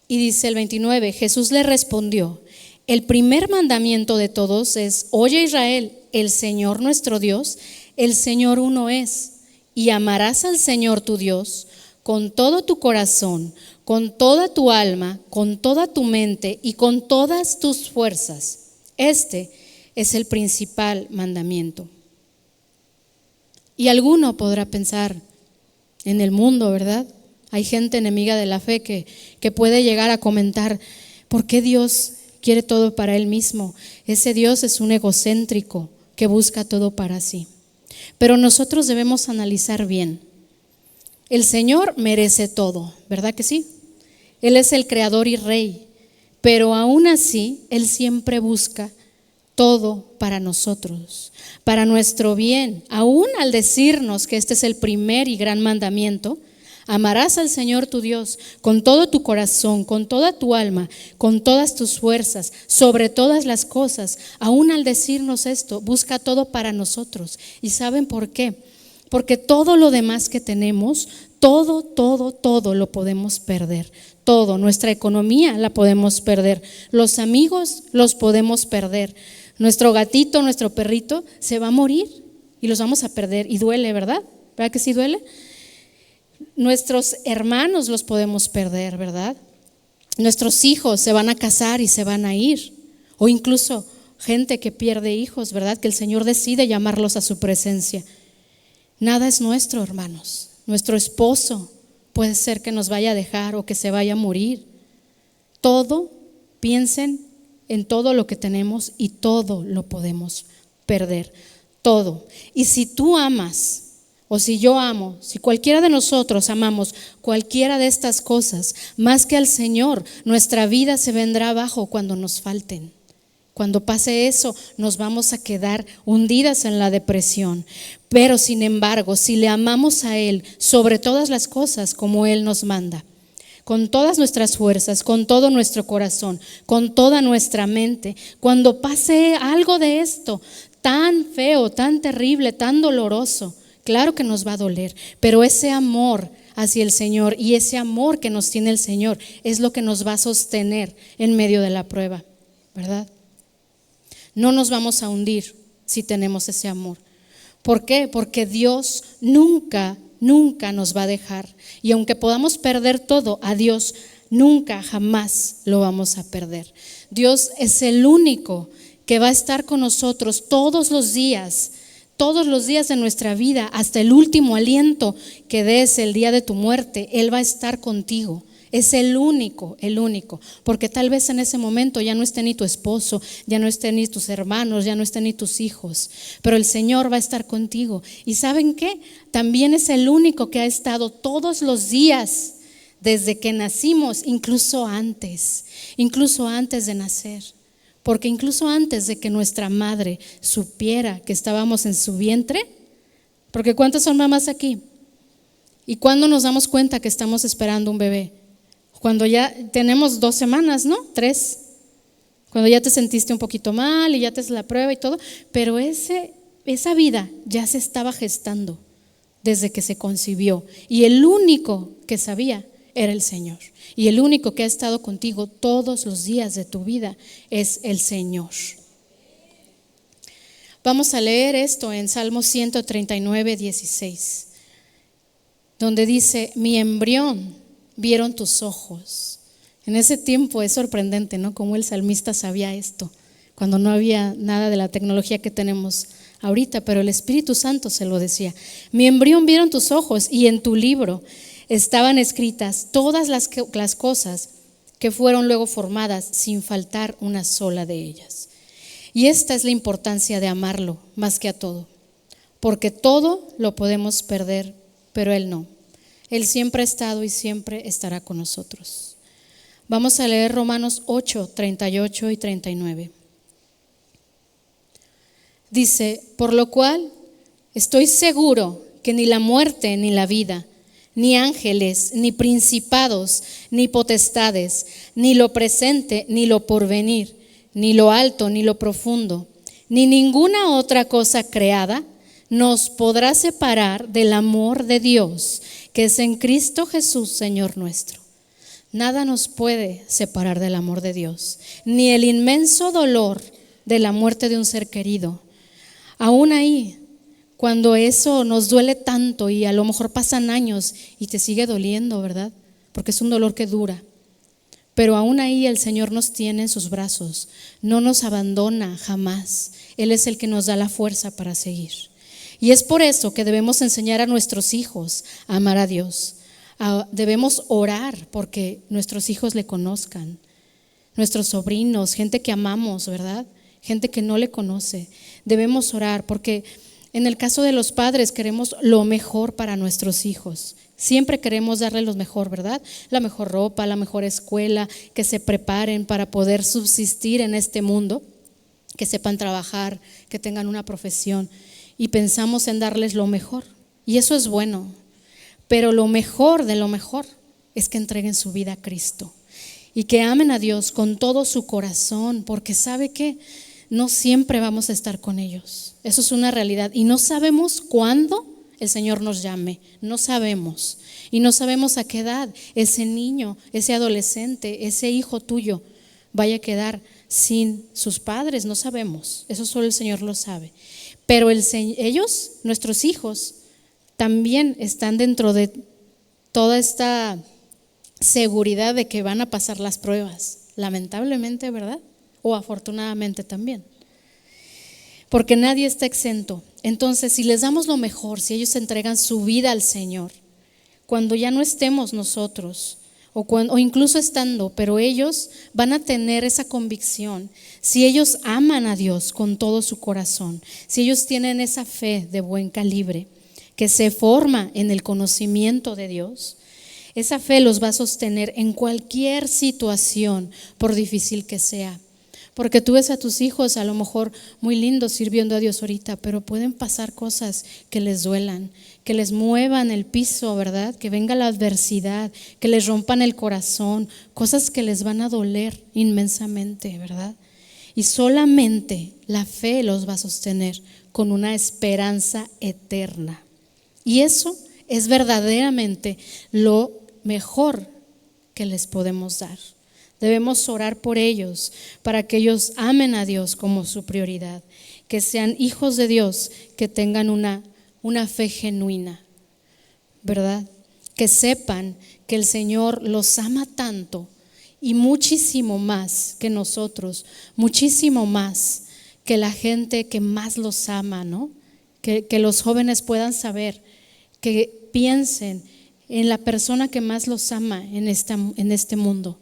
Y dice el 29, Jesús le respondió: el primer mandamiento de todos es: oye Israel, el Señor nuestro Dios, el Señor uno es, y amarás al Señor tu Dios con todo tu corazón, con toda tu alma, con toda tu mente y con todas tus fuerzas. Este es el principal mandamiento. Y alguno podrá pensar en el mundo, ¿verdad? Hay gente enemiga de la fe que puede llegar a comentar: ¿por qué Dios quiere todo para Él mismo? Ese Dios es un egocéntrico que busca todo para sí. Pero nosotros debemos analizar bien. El Señor merece todo, ¿verdad que sí? Él es el creador y rey, pero aún así Él siempre busca todo para nosotros, para nuestro bien. Aún al decirnos que este es el primer y gran mandamiento: amarás al Señor tu Dios con todo tu corazón, con toda tu alma, con todas tus fuerzas, sobre todas las cosas. Aún al decirnos esto, busca todo para nosotros. ¿Y saben por qué? Porque todo lo demás que tenemos, todo lo podemos perder. Todo, nuestra economía la podemos perder, los amigos los podemos perder, nuestro gatito, nuestro perrito se va a morir y los vamos a perder, y duele, ¿verdad? ¿Verdad que sí duele? Nuestros hermanos los podemos perder, ¿verdad? Nuestros hijos se van a casar y se van a ir, o incluso gente que pierde hijos, ¿verdad? Que el Señor decide llamarlos a su presencia. Nada es nuestro, hermanos. Nuestro esposo puede ser que nos vaya a dejar o que se vaya a morir. Todo, piensen en todo lo que tenemos y todo lo podemos perder, todo. Y si tú amas, o si yo amo, si cualquiera de nosotros amamos cualquiera de estas cosas más que al Señor, nuestra vida se vendrá abajo cuando nos falten. Cuando pase eso, nos vamos a quedar hundidas en la depresión. Pero sin embargo, si le amamos a Él sobre todas las cosas, como Él nos manda, con todas nuestras fuerzas, con todo nuestro corazón, con toda nuestra mente, cuando pase algo de esto tan feo, tan terrible, tan doloroso, claro que nos va a doler, pero ese amor hacia el Señor y ese amor que nos tiene el Señor es lo que nos va a sostener en medio de la prueba, ¿verdad? No nos vamos a hundir si tenemos ese amor. ¿Por qué? Porque Dios nunca nos va a dejar. Y aunque podamos perder todo, a Dios nunca, jamás lo vamos a perder. Dios es el único que va a estar con nosotros todos los días de nuestra vida, hasta el último aliento que des el día de tu muerte. Él va a estar contigo. Es el único, porque tal vez en ese momento ya no esté ni tu esposo, ya no estén ni tus hermanos, ya no estén ni tus hijos, pero el Señor va a estar contigo. ¿Y saben qué? También es el único que ha estado todos los días desde que nacimos, incluso antes de nacer, porque incluso antes de que nuestra madre supiera que estábamos en su vientre, porque ¿cuántas son mamás aquí? ¿Y cuándo nos damos cuenta que estamos esperando un bebé? Cuando ya tenemos 2 semanas, ¿no? 3. Cuando ya te sentiste un poquito mal y ya te haces la prueba y todo. Pero esa vida ya se estaba gestando desde que se concibió. Y el único que sabía era el Señor. Y el único que ha estado contigo todos los días de tu vida es el Señor. Vamos a leer esto en Salmo 139, 16, donde dice: mi embrión vieron tus ojos. En ese tiempo es sorprendente, ¿no? Cómo el salmista sabía esto, cuando no había nada de la tecnología que tenemos ahorita, pero el Espíritu Santo se lo decía. Mi embrión vieron tus ojos, y en tu libro estaban escritas todas las cosas que fueron luego formadas, sin faltar una sola de ellas. Y esta es la importancia de amarlo más que a todo, porque todo lo podemos perder, pero Él no. Él siempre ha estado y siempre estará con nosotros. Vamos a leer Romanos 8, 38 y 39. Dice, por lo cual estoy seguro que ni la muerte ni la vida, ni ángeles, ni principados, ni potestades, ni lo presente, ni lo porvenir, ni lo alto, ni lo profundo, ni ninguna otra cosa creada nos podrá separar del amor de Dios, que es en Cristo Jesús, Señor nuestro. Nada nos puede separar del amor de Dios, ni el inmenso dolor de la muerte de un ser querido. Aún ahí, cuando eso nos duele tanto y a lo mejor pasan años y te sigue doliendo, ¿verdad? Porque es un dolor que dura. Pero aún ahí el Señor nos tiene en sus brazos, no nos abandona jamás. Él es el que nos da la fuerza para seguir. Y es por eso que debemos enseñar a nuestros hijos a amar a Dios. Debemos orar porque nuestros hijos le conozcan, nuestros sobrinos, gente que amamos, ¿verdad? Gente que no le conoce. Debemos orar porque en el caso de los padres queremos lo mejor para nuestros hijos. Siempre queremos darles lo mejor, ¿verdad? La mejor ropa, la mejor escuela, que se preparen para poder subsistir en este mundo, que sepan trabajar, que tengan una profesión. Y pensamos en darles lo mejor. Y eso es bueno. Pero lo mejor de lo mejor es que entreguen su vida a Cristo y que amen a Dios con todo su corazón, porque ¿sabe qué? No siempre vamos a estar con ellos. Eso es una realidad y no sabemos cuándo el Señor nos llame, no sabemos. Y no sabemos a qué edad ese niño, ese adolescente, ese hijo tuyo vaya a quedar sin sus padres, no sabemos. Eso solo el Señor lo sabe. Pero ellos, nuestros hijos, también están dentro de toda esta seguridad de que van a pasar las pruebas, lamentablemente, ¿verdad? O afortunadamente también. Porque nadie está exento. Entonces, si les damos lo mejor, si ellos entregan su vida al Señor, cuando ya no estemos nosotros, o incluso estando, pero ellos van a tener esa convicción. Si ellos aman a Dios con todo su corazón, si ellos tienen esa fe de buen calibre, que se forma en el conocimiento de Dios, esa fe los va a sostener en cualquier situación, por difícil que sea. Porque tú ves a tus hijos a lo mejor muy lindos sirviendo a Dios ahorita, pero pueden pasar cosas que les duelan, que les muevan el piso, ¿verdad? Que venga la adversidad, que les rompan el corazón, cosas que les van a doler inmensamente, ¿verdad? Y solamente la fe los va a sostener con una esperanza eterna. Y eso es verdaderamente lo mejor que les podemos dar. Debemos orar por ellos para que ellos amen a Dios como su prioridad, que sean hijos de Dios, que tengan una fe genuina, ¿verdad? Que sepan que el Señor los ama tanto y muchísimo más que nosotros, muchísimo más que la gente que más los ama, ¿no? Que los jóvenes puedan saber, que piensen en la persona que más los ama en este mundo.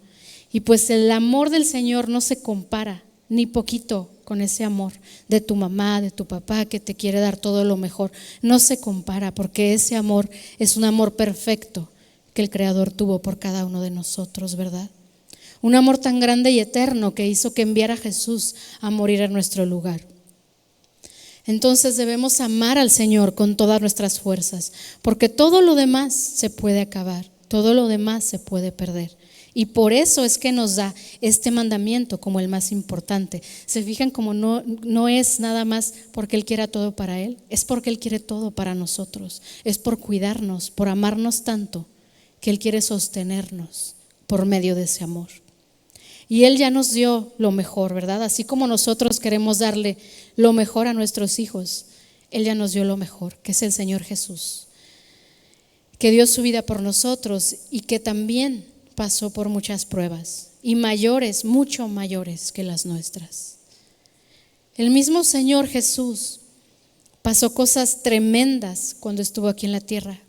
Y pues el amor del Señor no se compara ni poquito con ese amor de tu mamá, de tu papá, que te quiere dar todo lo mejor. No se compara, porque ese amor es un amor perfecto que el Creador tuvo por cada uno de nosotros, ¿verdad? Un amor tan grande y eterno que hizo que enviara a Jesús a morir en nuestro lugar. Entonces debemos amar al Señor con todas nuestras fuerzas, porque todo lo demás se puede acabar, todo lo demás se puede perder. Y por eso es que nos da este mandamiento como el más importante. Se fijan como no es nada más porque Él quiera todo para Él, es porque Él quiere todo para nosotros. Es por cuidarnos, por amarnos tanto, que Él quiere sostenernos por medio de ese amor. Y Él ya nos dio lo mejor, ¿verdad? Así como nosotros queremos darle lo mejor a nuestros hijos, Él ya nos dio lo mejor, que es el Señor Jesús, que dio su vida por nosotros y que también pasó por muchas pruebas y mayores, mucho mayores que las nuestras. El mismo Señor Jesús pasó cosas tremendas cuando estuvo aquí en la tierra,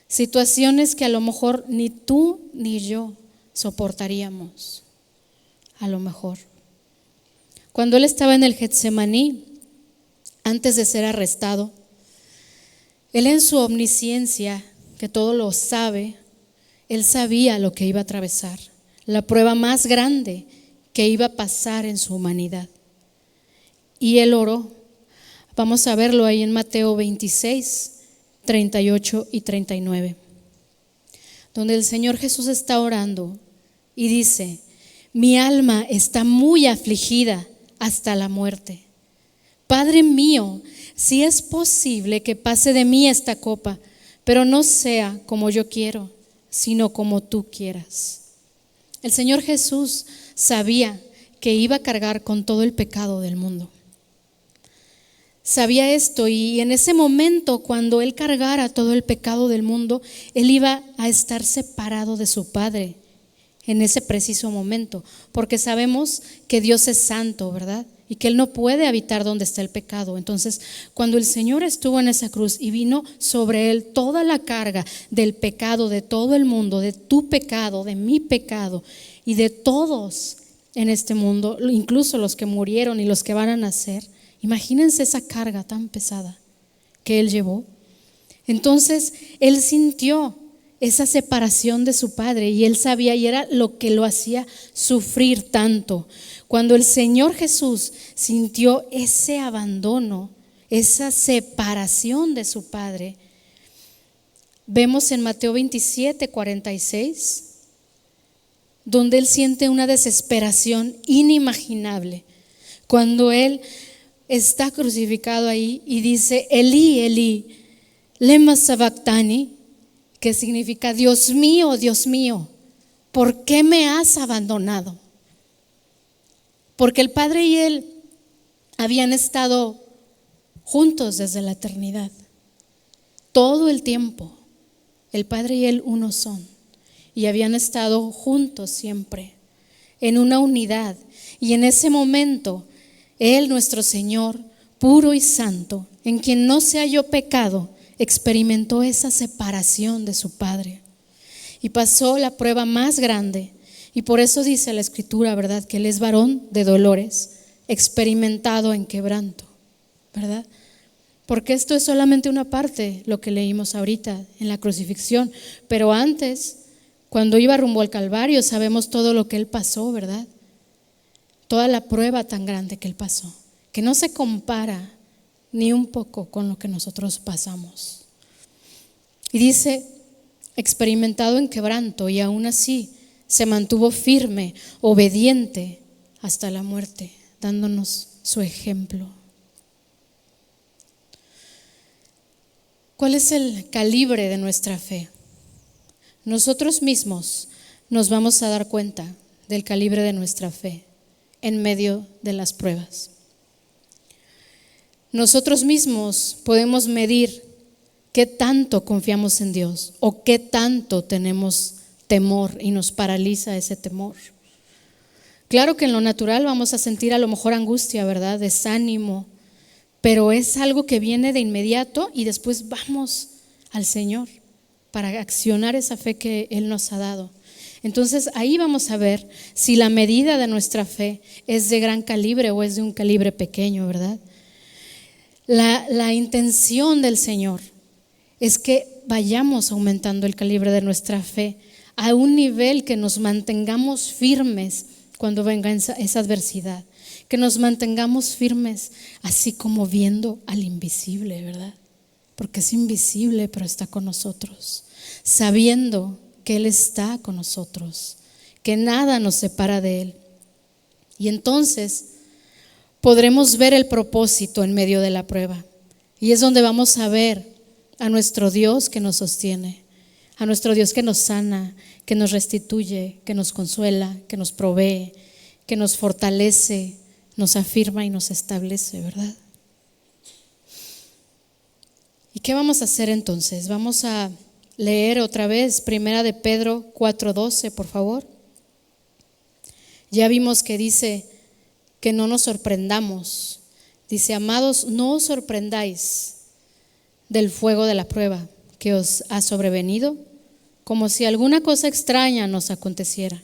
situaciones que a lo mejor ni tú ni yo soportaríamos, a lo mejor. Cuando Él estaba en el Getsemaní, antes de ser arrestado, Él en su omnisciencia, que todo lo sabe, Él sabía lo que iba a atravesar, la prueba más grande que iba a pasar en su humanidad. Y Él oró Vamos a verlo ahí en Mateo 26, 38 y 39, donde el Señor Jesús está orando y dice: mi alma está muy afligida hasta la muerte. Padre mío, si es posible que pase de mí esta copa, pero no sea como yo quiero, sino como tú quieras. El Señor Jesús sabía que iba a cargar con todo el pecado del mundo. Sabía esto, y en ese momento, cuando Él cargara todo el pecado del mundo, Él iba a estar separado de su Padre en ese preciso momento, porque sabemos que Dios es santo, ¿verdad? Y que Él no puede habitar donde está el pecado. Entonces, cuando el Señor estuvo en esa cruz y vino sobre Él toda la carga del pecado de todo el mundo, de tu pecado, de mi pecado y de todos en este mundo, incluso los que murieron y los que van a nacer, imagínense esa carga tan pesada que Él llevó. Entonces, Él sintió esa separación de su Padre, y Él sabía, y era lo que lo hacía sufrir tanto. Cuando el Señor Jesús sintió ese abandono, esa separación de su Padre, vemos en Mateo 27, 46, donde Él siente una desesperación inimaginable. Cuando Él está crucificado ahí y dice: Elí, Elí, lema sabactani, que significa: Dios mío, ¿por qué me has abandonado? Porque el Padre y Él habían estado juntos desde la eternidad. Todo el tiempo, el Padre y Él uno son, y habían estado juntos siempre, en una unidad. Y en ese momento, Él, nuestro Señor, puro y santo, en quien no se halló pecado, experimentó esa separación de su Padre y pasó la prueba más grande. Y por eso dice la Escritura, ¿verdad?, que Él es varón de dolores, experimentado en quebranto, ¿verdad? Porque esto es solamente una parte, lo que leímos ahorita en la crucifixión, pero antes, cuando iba rumbo al Calvario, sabemos todo lo que Él pasó, ¿verdad? Toda la prueba tan grande que Él pasó, que no se compara ni un poco con lo que nosotros pasamos. Y dice: experimentado en quebranto, y aún así se mantuvo firme, obediente hasta la muerte, dándonos su ejemplo. ¿Cuál es el calibre de nuestra fe? Nosotros mismos nos vamos a dar cuenta del calibre de nuestra fe en medio de las pruebas. Nosotros mismos podemos medir qué tanto confiamos en Dios o qué tanto tenemos temor y nos paraliza ese temor. Claro que en lo natural vamos a sentir a lo mejor angustia, ¿verdad?, desánimo, pero es algo que viene de inmediato y después vamos al Señor para accionar esa fe que Él nos ha dado. Entonces ahí vamos a ver si la medida de nuestra fe es de gran calibre o es de un calibre pequeño, ¿verdad? La intención del Señor es que vayamos aumentando el calibre de nuestra fe a un nivel que nos mantengamos firmes cuando venga esa adversidad, que nos mantengamos firmes así como viendo al invisible, ¿verdad? Porque es invisible, pero está con nosotros, sabiendo que Él está con nosotros, que nada nos separa de Él. Y entonces podremos ver el propósito en medio de la prueba, y es donde vamos a ver a nuestro Dios que nos sostiene, a nuestro Dios que nos sana, que nos restituye, que nos consuela, que nos provee, que nos fortalece, nos afirma y nos establece, ¿verdad? ¿Y qué vamos a hacer entonces? Vamos a leer otra vez Primera de Pedro 4:12, por favor. Ya vimos que dice que no nos sorprendamos. Dice: amados, no os sorprendáis del fuego de la prueba que os ha sobrevenido, como si alguna cosa extraña nos aconteciera,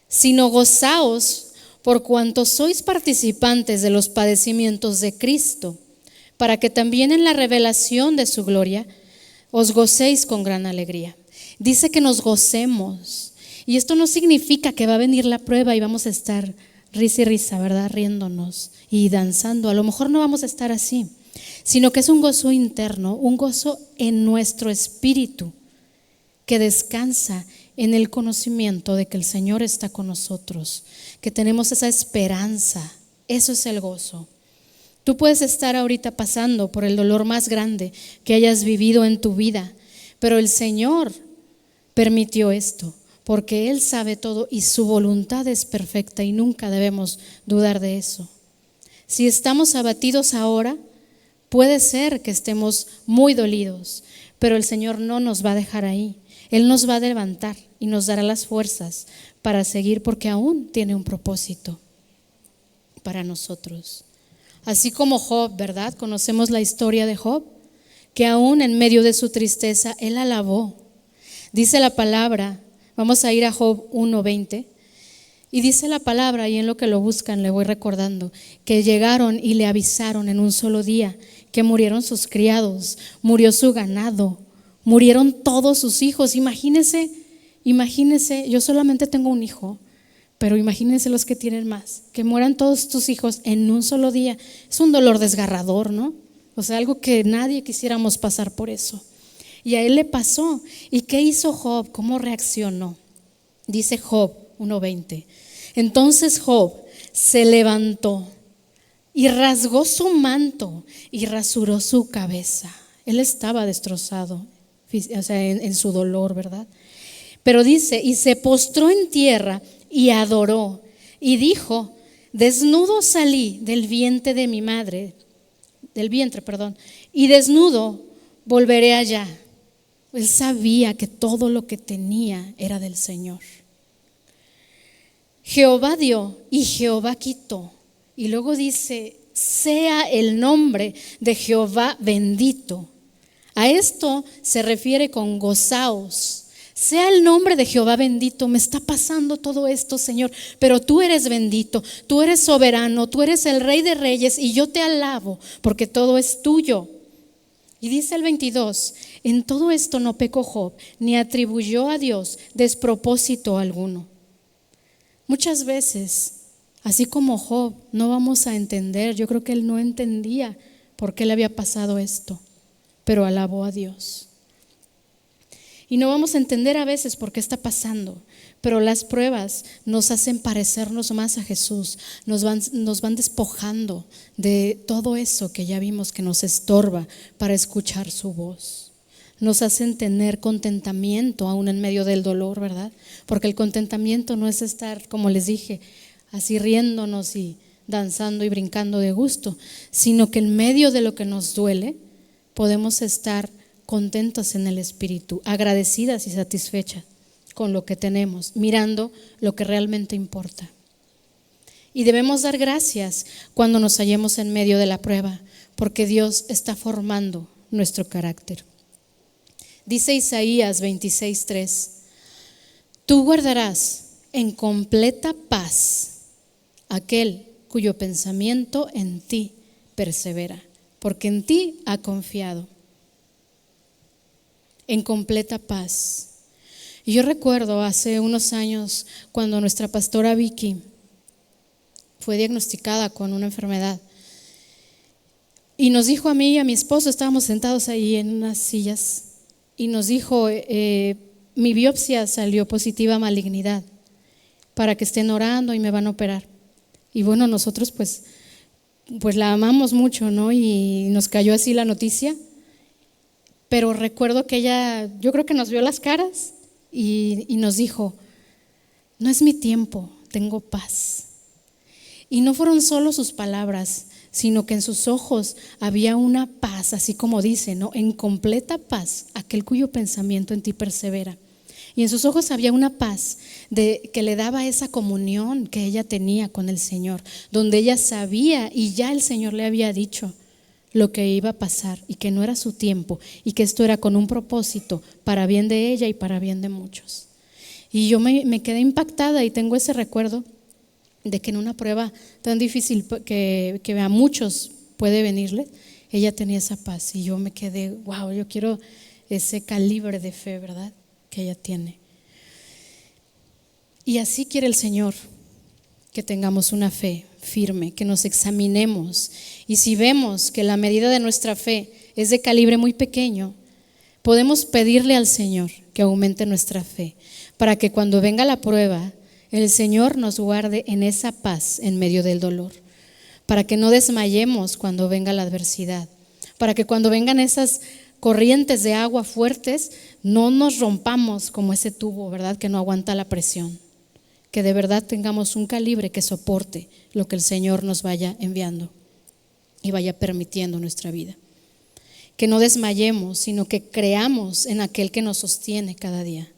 sino gozaos por cuanto sois participantes de los padecimientos de Cristo, para que también en la revelación de su gloria os gocéis con gran alegría. Dice que nos gocemos, y esto no significa que va a venir la prueba y vamos a estar risa y risa, ¿verdad? Riéndonos y danzando. A lo mejor no vamos a estar así, sino que es un gozo interno, un gozo en nuestro espíritu que descansa en el conocimiento de que el Señor está con nosotros, que tenemos esa esperanza. Eso es el gozo. Tú puedes estar ahorita pasando por el dolor más grande que hayas vivido en tu vida, pero el Señor permitió esto porque Él sabe todo y su voluntad es perfecta y nunca debemos dudar de eso. Si estamos abatidos ahora, puede ser que estemos muy dolidos, pero el Señor no nos va a dejar ahí. Él nos va a levantar y nos dará las fuerzas para seguir porque aún tiene un propósito para nosotros. Así como Job, ¿verdad? Conocemos la historia de Job, que aún en medio de su tristeza, él alabó. Dice la palabra, vamos a ir a Job 1:20, y dice la palabra, y en lo que lo buscan le voy recordando, que llegaron y le avisaron en un solo día que murieron sus criados, murió su ganado, murieron todos sus hijos. Imagínense, yo solamente tengo un hijo, pero imagínense los que tienen más, que mueran todos tus hijos en un solo día. Es un dolor desgarrador, ¿no? O sea, algo que nadie quisiéramos pasar por eso. Y a él le pasó. ¿Y qué hizo Job? ¿Cómo reaccionó? Dice Job 1:20. Entonces Job se levantó y rasgó su manto y rasuró su cabeza. Él estaba destrozado, o sea, en su dolor, ¿verdad? Pero dice, y se postró en tierra y adoró y dijo: desnudo salí del vientre de mi madre, y desnudo volveré allá. Él sabía que todo lo que tenía era del Señor. Jehová dio y Jehová quitó. Y luego dice: sea el nombre de Jehová bendito. A esto se refiere con gozaos. Sea el nombre de Jehová bendito. Me está pasando todo esto, Señor, pero tú eres bendito, tú eres soberano, tú eres el Rey de Reyes y yo te alabo porque todo es tuyo. Y dice el 22, en todo esto no pecó Job, ni atribuyó a Dios despropósito alguno. Muchas veces, así como Job, no vamos a entender. Yo creo que él no entendía por qué le había pasado esto, pero alabó a Dios. Y no vamos a entender a veces por qué está pasando, pero las pruebas nos hacen parecernos más a Jesús, nos van despojando de todo eso que ya vimos que nos estorba para escuchar su voz. Nos hacen tener contentamiento aún en medio del dolor, ¿verdad? Porque el contentamiento no es estar, como les dije, así riéndonos y danzando y brincando de gusto, sino que en medio de lo que nos duele podemos estar contentos en el espíritu, agradecidas y satisfechas con lo que tenemos, mirando lo que realmente importa. Y debemos dar gracias cuando nos hallemos en medio de la prueba, porque Dios está formando nuestro carácter. Dice Isaías 26:3, tú guardarás en completa paz aquel cuyo pensamiento en ti persevera, porque en ti ha confiado. En completa paz. Y yo recuerdo hace unos años cuando nuestra pastora Vicky fue diagnosticada con una enfermedad y nos dijo a mí y a mi esposo, estábamos sentados ahí en unas sillas, y nos dijo, mi biopsia salió positiva a malignidad, para que estén orando y me van a operar. Y bueno, nosotros pues la amamos mucho, ¿no? Y nos cayó así la noticia. Pero recuerdo que ella, yo creo que nos vio las caras y nos dijo, no es mi tiempo, tengo paz. Y no fueron solo sus palabras, sino que en sus ojos había una paz, así como dice, ¿no? En completa paz, aquel cuyo pensamiento en ti persevera. Y en sus ojos había una paz que le daba esa comunión que ella tenía con el Señor, donde ella sabía y ya el Señor le había dicho lo que iba a pasar y que no era su tiempo y que esto era con un propósito para bien de ella y para bien de muchos. Y yo me quedé impactada y tengo ese recuerdo de que en una prueba tan difícil que a muchos puede venirles, ella tenía esa paz y yo me quedé, wow, yo quiero ese calibre de fe, ¿verdad?, que ella tiene. Y así quiere el Señor, que tengamos una fe firme, que nos examinemos, y si vemos que la medida de nuestra fe es de calibre muy pequeño, podemos pedirle al Señor que aumente nuestra fe, para que cuando venga la prueba, el Señor nos guarde en esa paz en medio del dolor, para que no desmayemos cuando venga la adversidad, para que cuando vengan esas corrientes de agua fuertes, no nos rompamos como ese tubo, ¿verdad?, que no aguanta la presión. Que de verdad tengamos un calibre que soporte lo que el Señor nos vaya enviando y vaya permitiendo en nuestra vida. Que no desmayemos, sino que creamos en aquel que nos sostiene cada día.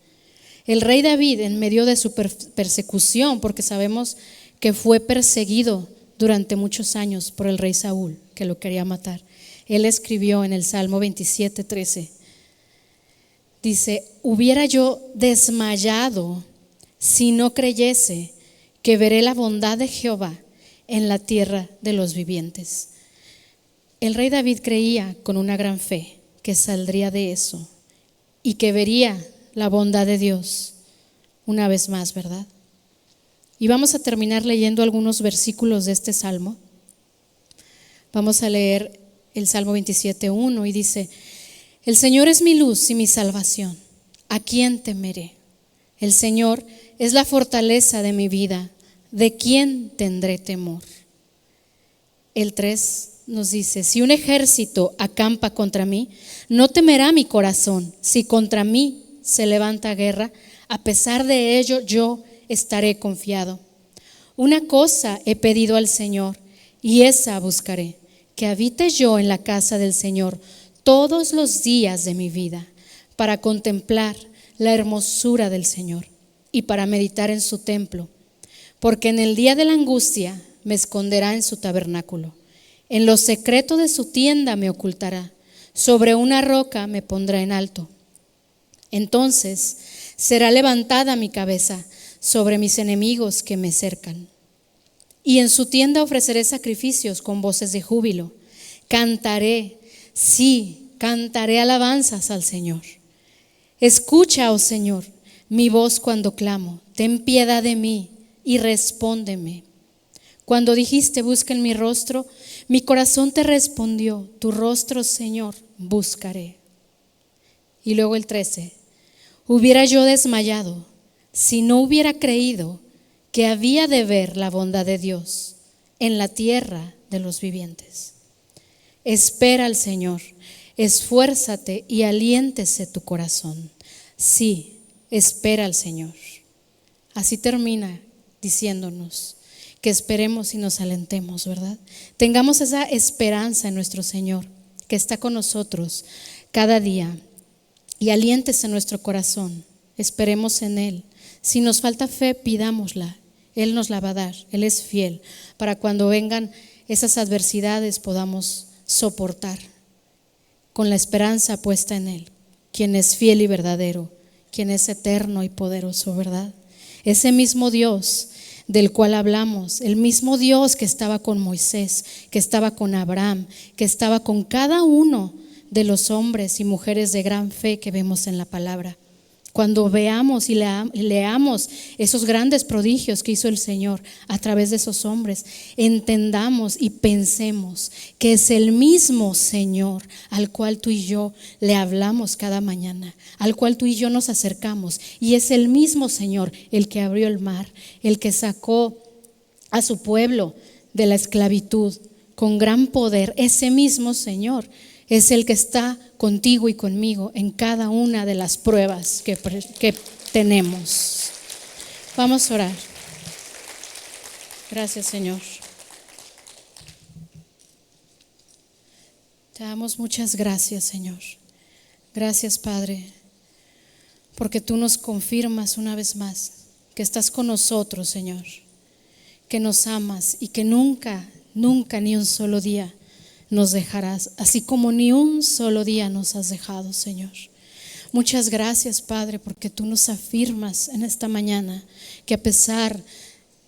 El rey David, en medio de su persecución, porque sabemos que fue perseguido durante muchos años por el rey Saúl, que lo quería matar, él escribió en el Salmo 27:13, dice: hubiera yo desmayado si no creyese que veré la bondad de Jehová en la tierra de los vivientes. El rey David creía con una gran fe que saldría de eso y que vería la bondad de Dios una vez más, ¿verdad? Y vamos a terminar leyendo algunos versículos de este salmo. Vamos a leer el Salmo 27:1 y dice: el Señor es mi luz y mi salvación, ¿a quién temeré? El Señor es la fortaleza de mi vida, ¿de quién tendré temor? El 3 nos dice: si un ejército acampa contra mí, no temerá mi corazón. Si contra mí se levanta guerra, a pesar de ello yo estaré confiado. Una cosa he pedido al Señor, y esa buscaré, que habite yo en la casa del Señor todos los días de mi vida, para contemplar la hermosura del Señor y para meditar en su templo, porque en el día de la angustia me esconderá en su tabernáculo, en lo secreto de su tienda me ocultará, sobre una roca me pondrá en alto. Entonces será levantada mi cabeza sobre mis enemigos que me cercan, y en su tienda ofreceré sacrificios con voces de júbilo. Cantaré, sí, cantaré alabanzas al Señor. Escucha, oh Señor, mi voz cuando clamo, ten piedad de mí y respóndeme. Cuando dijiste: busca en mi rostro, mi corazón te respondió: tu rostro, Señor, buscaré. Y luego el 13: hubiera yo desmayado si no hubiera creído que había de ver la bondad de Dios en la tierra de los vivientes. Espera al Señor, esfuérzate y aliéntese tu corazón. Sí, espera al Señor. Así termina diciéndonos que esperemos y nos alentemos, ¿verdad? Tengamos esa esperanza en nuestro Señor, que está con nosotros cada día, y aliéntese nuestro corazón. Esperemos en Él. Si nos falta fe, pidámosla. Él nos la va a dar. Él es fiel para cuando vengan esas adversidades podamos soportar con la esperanza puesta en Él, quien es fiel y verdadero, quien es eterno y poderoso, ¿verdad? Ese mismo Dios del cual hablamos, el mismo Dios que estaba con Moisés, que estaba con Abraham, que estaba con cada uno de los hombres y mujeres de gran fe que vemos en la palabra. Cuando veamos y leamos esos grandes prodigios que hizo el Señor a través de esos hombres, entendamos y pensemos que es el mismo Señor al cual tú y yo le hablamos cada mañana, al cual tú y yo nos acercamos, y es el mismo Señor el que abrió el mar, el que sacó a su pueblo de la esclavitud con gran poder. Ese mismo Señor es el que está contigo y conmigo en cada una de las pruebas que tenemos. Vamos a orar. Gracias, Señor. Te damos muchas gracias, Señor. Gracias, Padre, porque tú nos confirmas una vez más que estás con nosotros, Señor, que nos amas y que nunca, nunca, ni un solo día nos dejarás, así como ni un solo día nos has dejado, Señor. Muchas gracias, Padre, porque tú nos afirmas en esta mañana que a pesar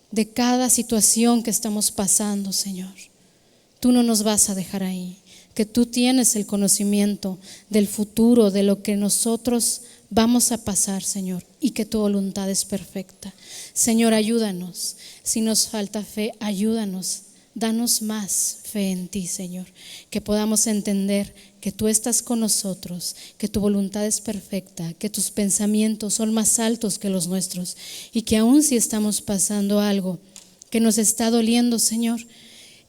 de cada situación que estamos pasando, Señor, tú no nos vas a dejar ahí, que tú tienes el conocimiento del futuro, de lo que nosotros vamos a pasar, Señor, y que tu voluntad es perfecta. Señor, ayúdanos. Si nos falta fe, ayúdanos. Danos más fe en ti, Señor, que podamos entender que tú estás con nosotros, que tu voluntad es perfecta, que tus pensamientos son más altos que los nuestros y que aun si estamos pasando algo que nos está doliendo, Señor,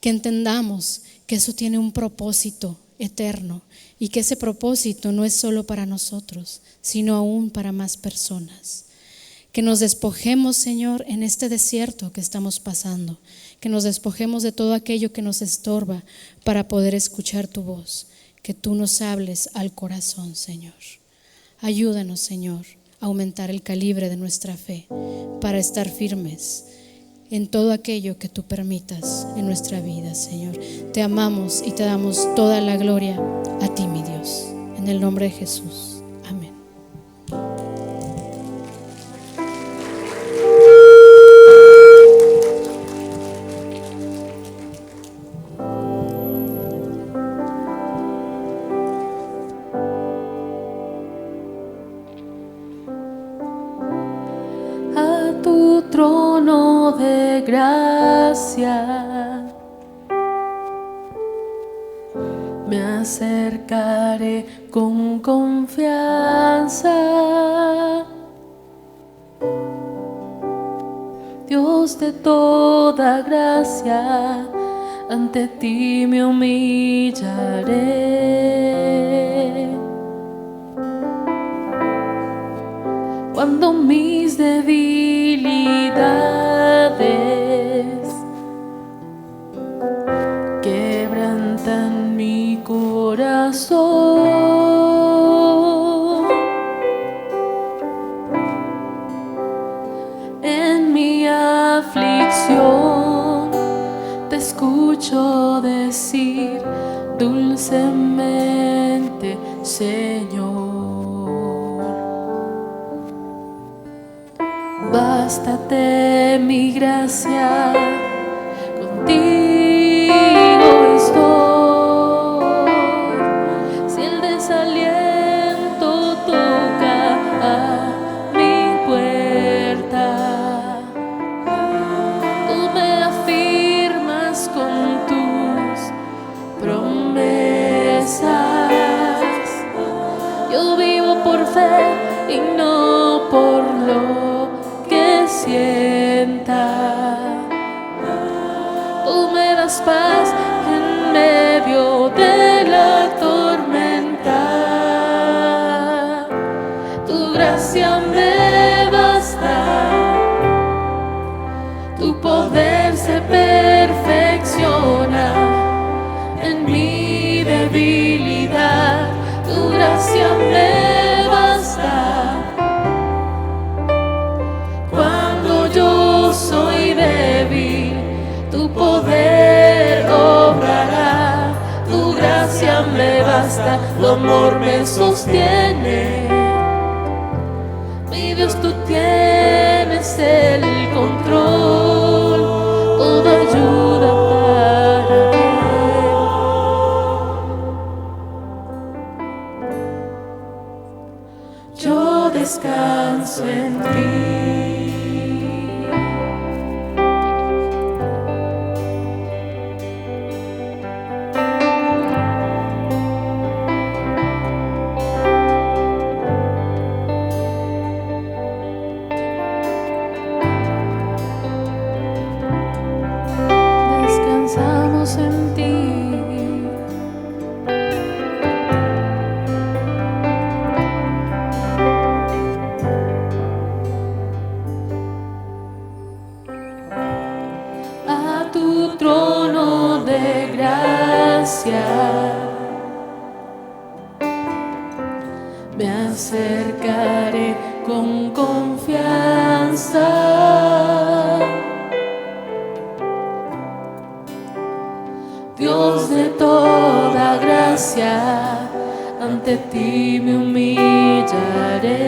que entendamos que eso tiene un propósito eterno y que ese propósito no es solo para nosotros, sino aún para más personas. Que nos despojemos, Señor, en este desierto que estamos pasando, que nos despojemos de todo aquello que nos estorba para poder escuchar tu voz, que tú nos hables al corazón, Señor. Ayúdanos, Señor, a aumentar el calibre de nuestra fe para estar firmes en todo aquello que tú permitas en nuestra vida, Señor. Te amamos y te damos toda la gloria a ti, mi Dios. En el nombre de Jesús. Amén. A tu trono de gracia me acercaré con confianza. Dios de toda gracia, ante ti me humillaré. Cuando mis debilidades quebrantan mi corazón, en mi aflicción te escucho decir dulcemente, Señor. Bástate mi gracia, contigo estoy. Si el desaliento toca a mi puerta, tú me afirmas con tus promesas. Yo vivo por fe y no por lo sienta. Tú me das paz en medio de la tormenta. Tu gracia me basta, tu poder se perfecciona en mi debilidad. Tu gracia me basta. Yo soy débil, tu poder obrará, tu gracia me basta, tu amor me sostiene. Mi Dios, tú tienes el control, toda ayuda para ti. Yo descanso en ti. En ti. A tu trono de gracia me acercaré con confianza. Dios de toda gracia, ante ti me humillaré.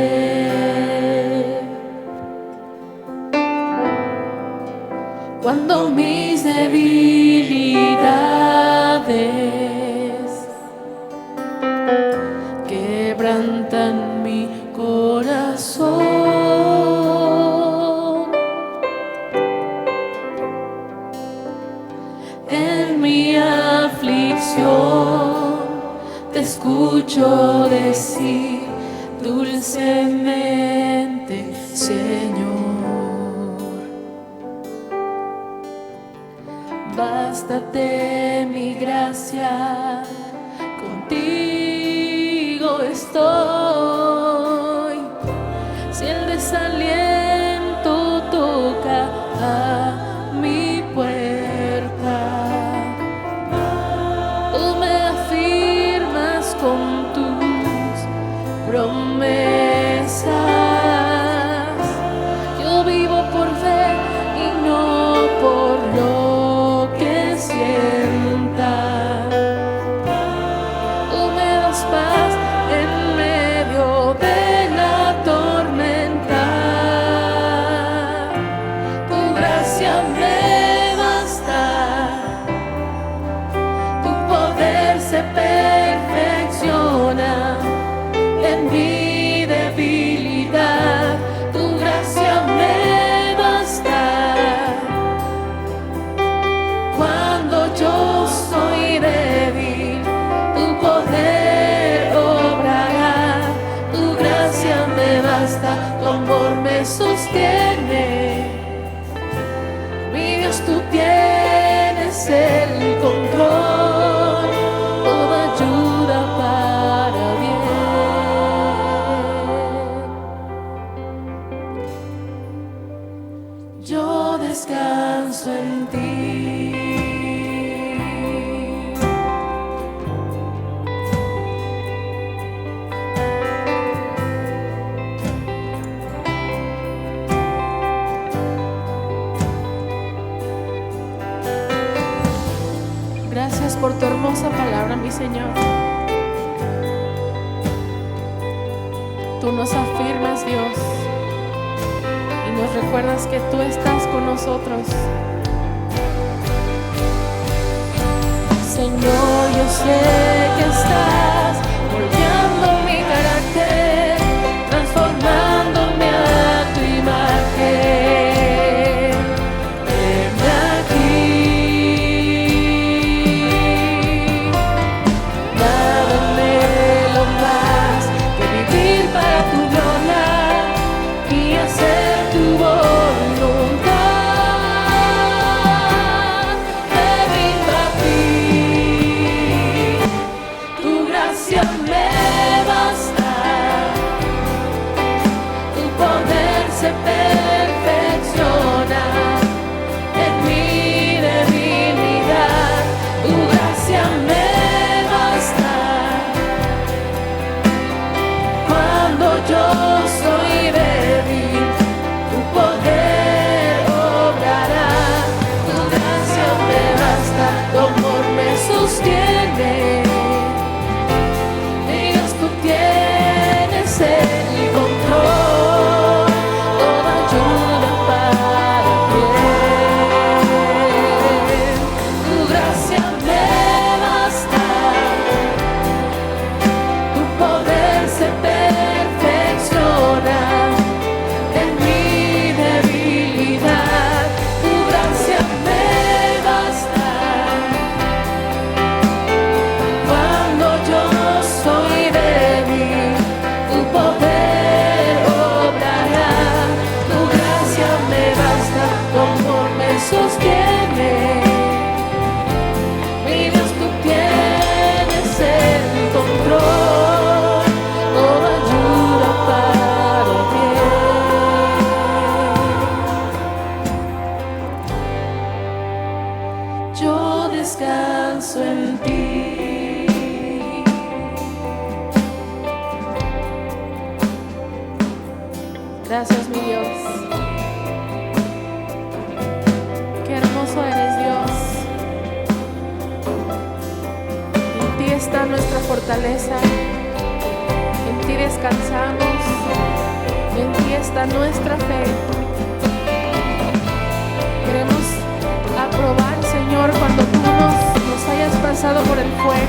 Cuando mis debilidades quebrantan mi corazón, tienes en mente, Señor. Bástate mi gracia, contigo estoy. Si el desaliento toca a mi puerta, tú me afirmas con tus promesas. Yo vivo por fe y no por lo que sienta. Tú me das paz en medio de la tormenta. Tu gracia me basta, tu poder se perfecciona en mi debilidad. Tu gracia me basta cuando yo soy débil. Tu poder obrará. Tu gracia me basta, tu amor me sostiene. Mi Dios, tú tienes el control, toda ayuda para bien. Yo descanso en ti. Gracias por tu hermosa palabra, mi Señor. Tú nos afirmas, Dios, y nos recuerdas que tú estás con nosotros. Señor, yo sé que estás moldeando mi carácter, transformándome a tu imagen. Heme aquí. Nada anhelo más que vivir para tu gloria y hacer tu voluntad. Me rindo a ti. Tu gracia me basta, tu poder se perfecciona en mi debilidad. Tu gracia me basta cuando yo soy débil. Tu poder obrará. Tu gracia me basta, tu amor me sostiene. Dios, tú tienes el control, toda ayuda para bien. Tu gracia me basta, tu poder se perfecciona en mi debilidad. Tu gracia me basta cuando yo soy débil. Tu poder obrará. Tu gracia me basta, tu amor me sostiene. Mi Dios, tú tienes el control, toda ayuda para bien. Yo descanso en ti. Gracias, mi Dios. Qué hermoso eres, Dios. En ti está nuestra fortaleza. En ti descansamos. En ti está nuestra fe. Queremos aprobar, Señor, cuando tú nos hayas pasado por el fuego.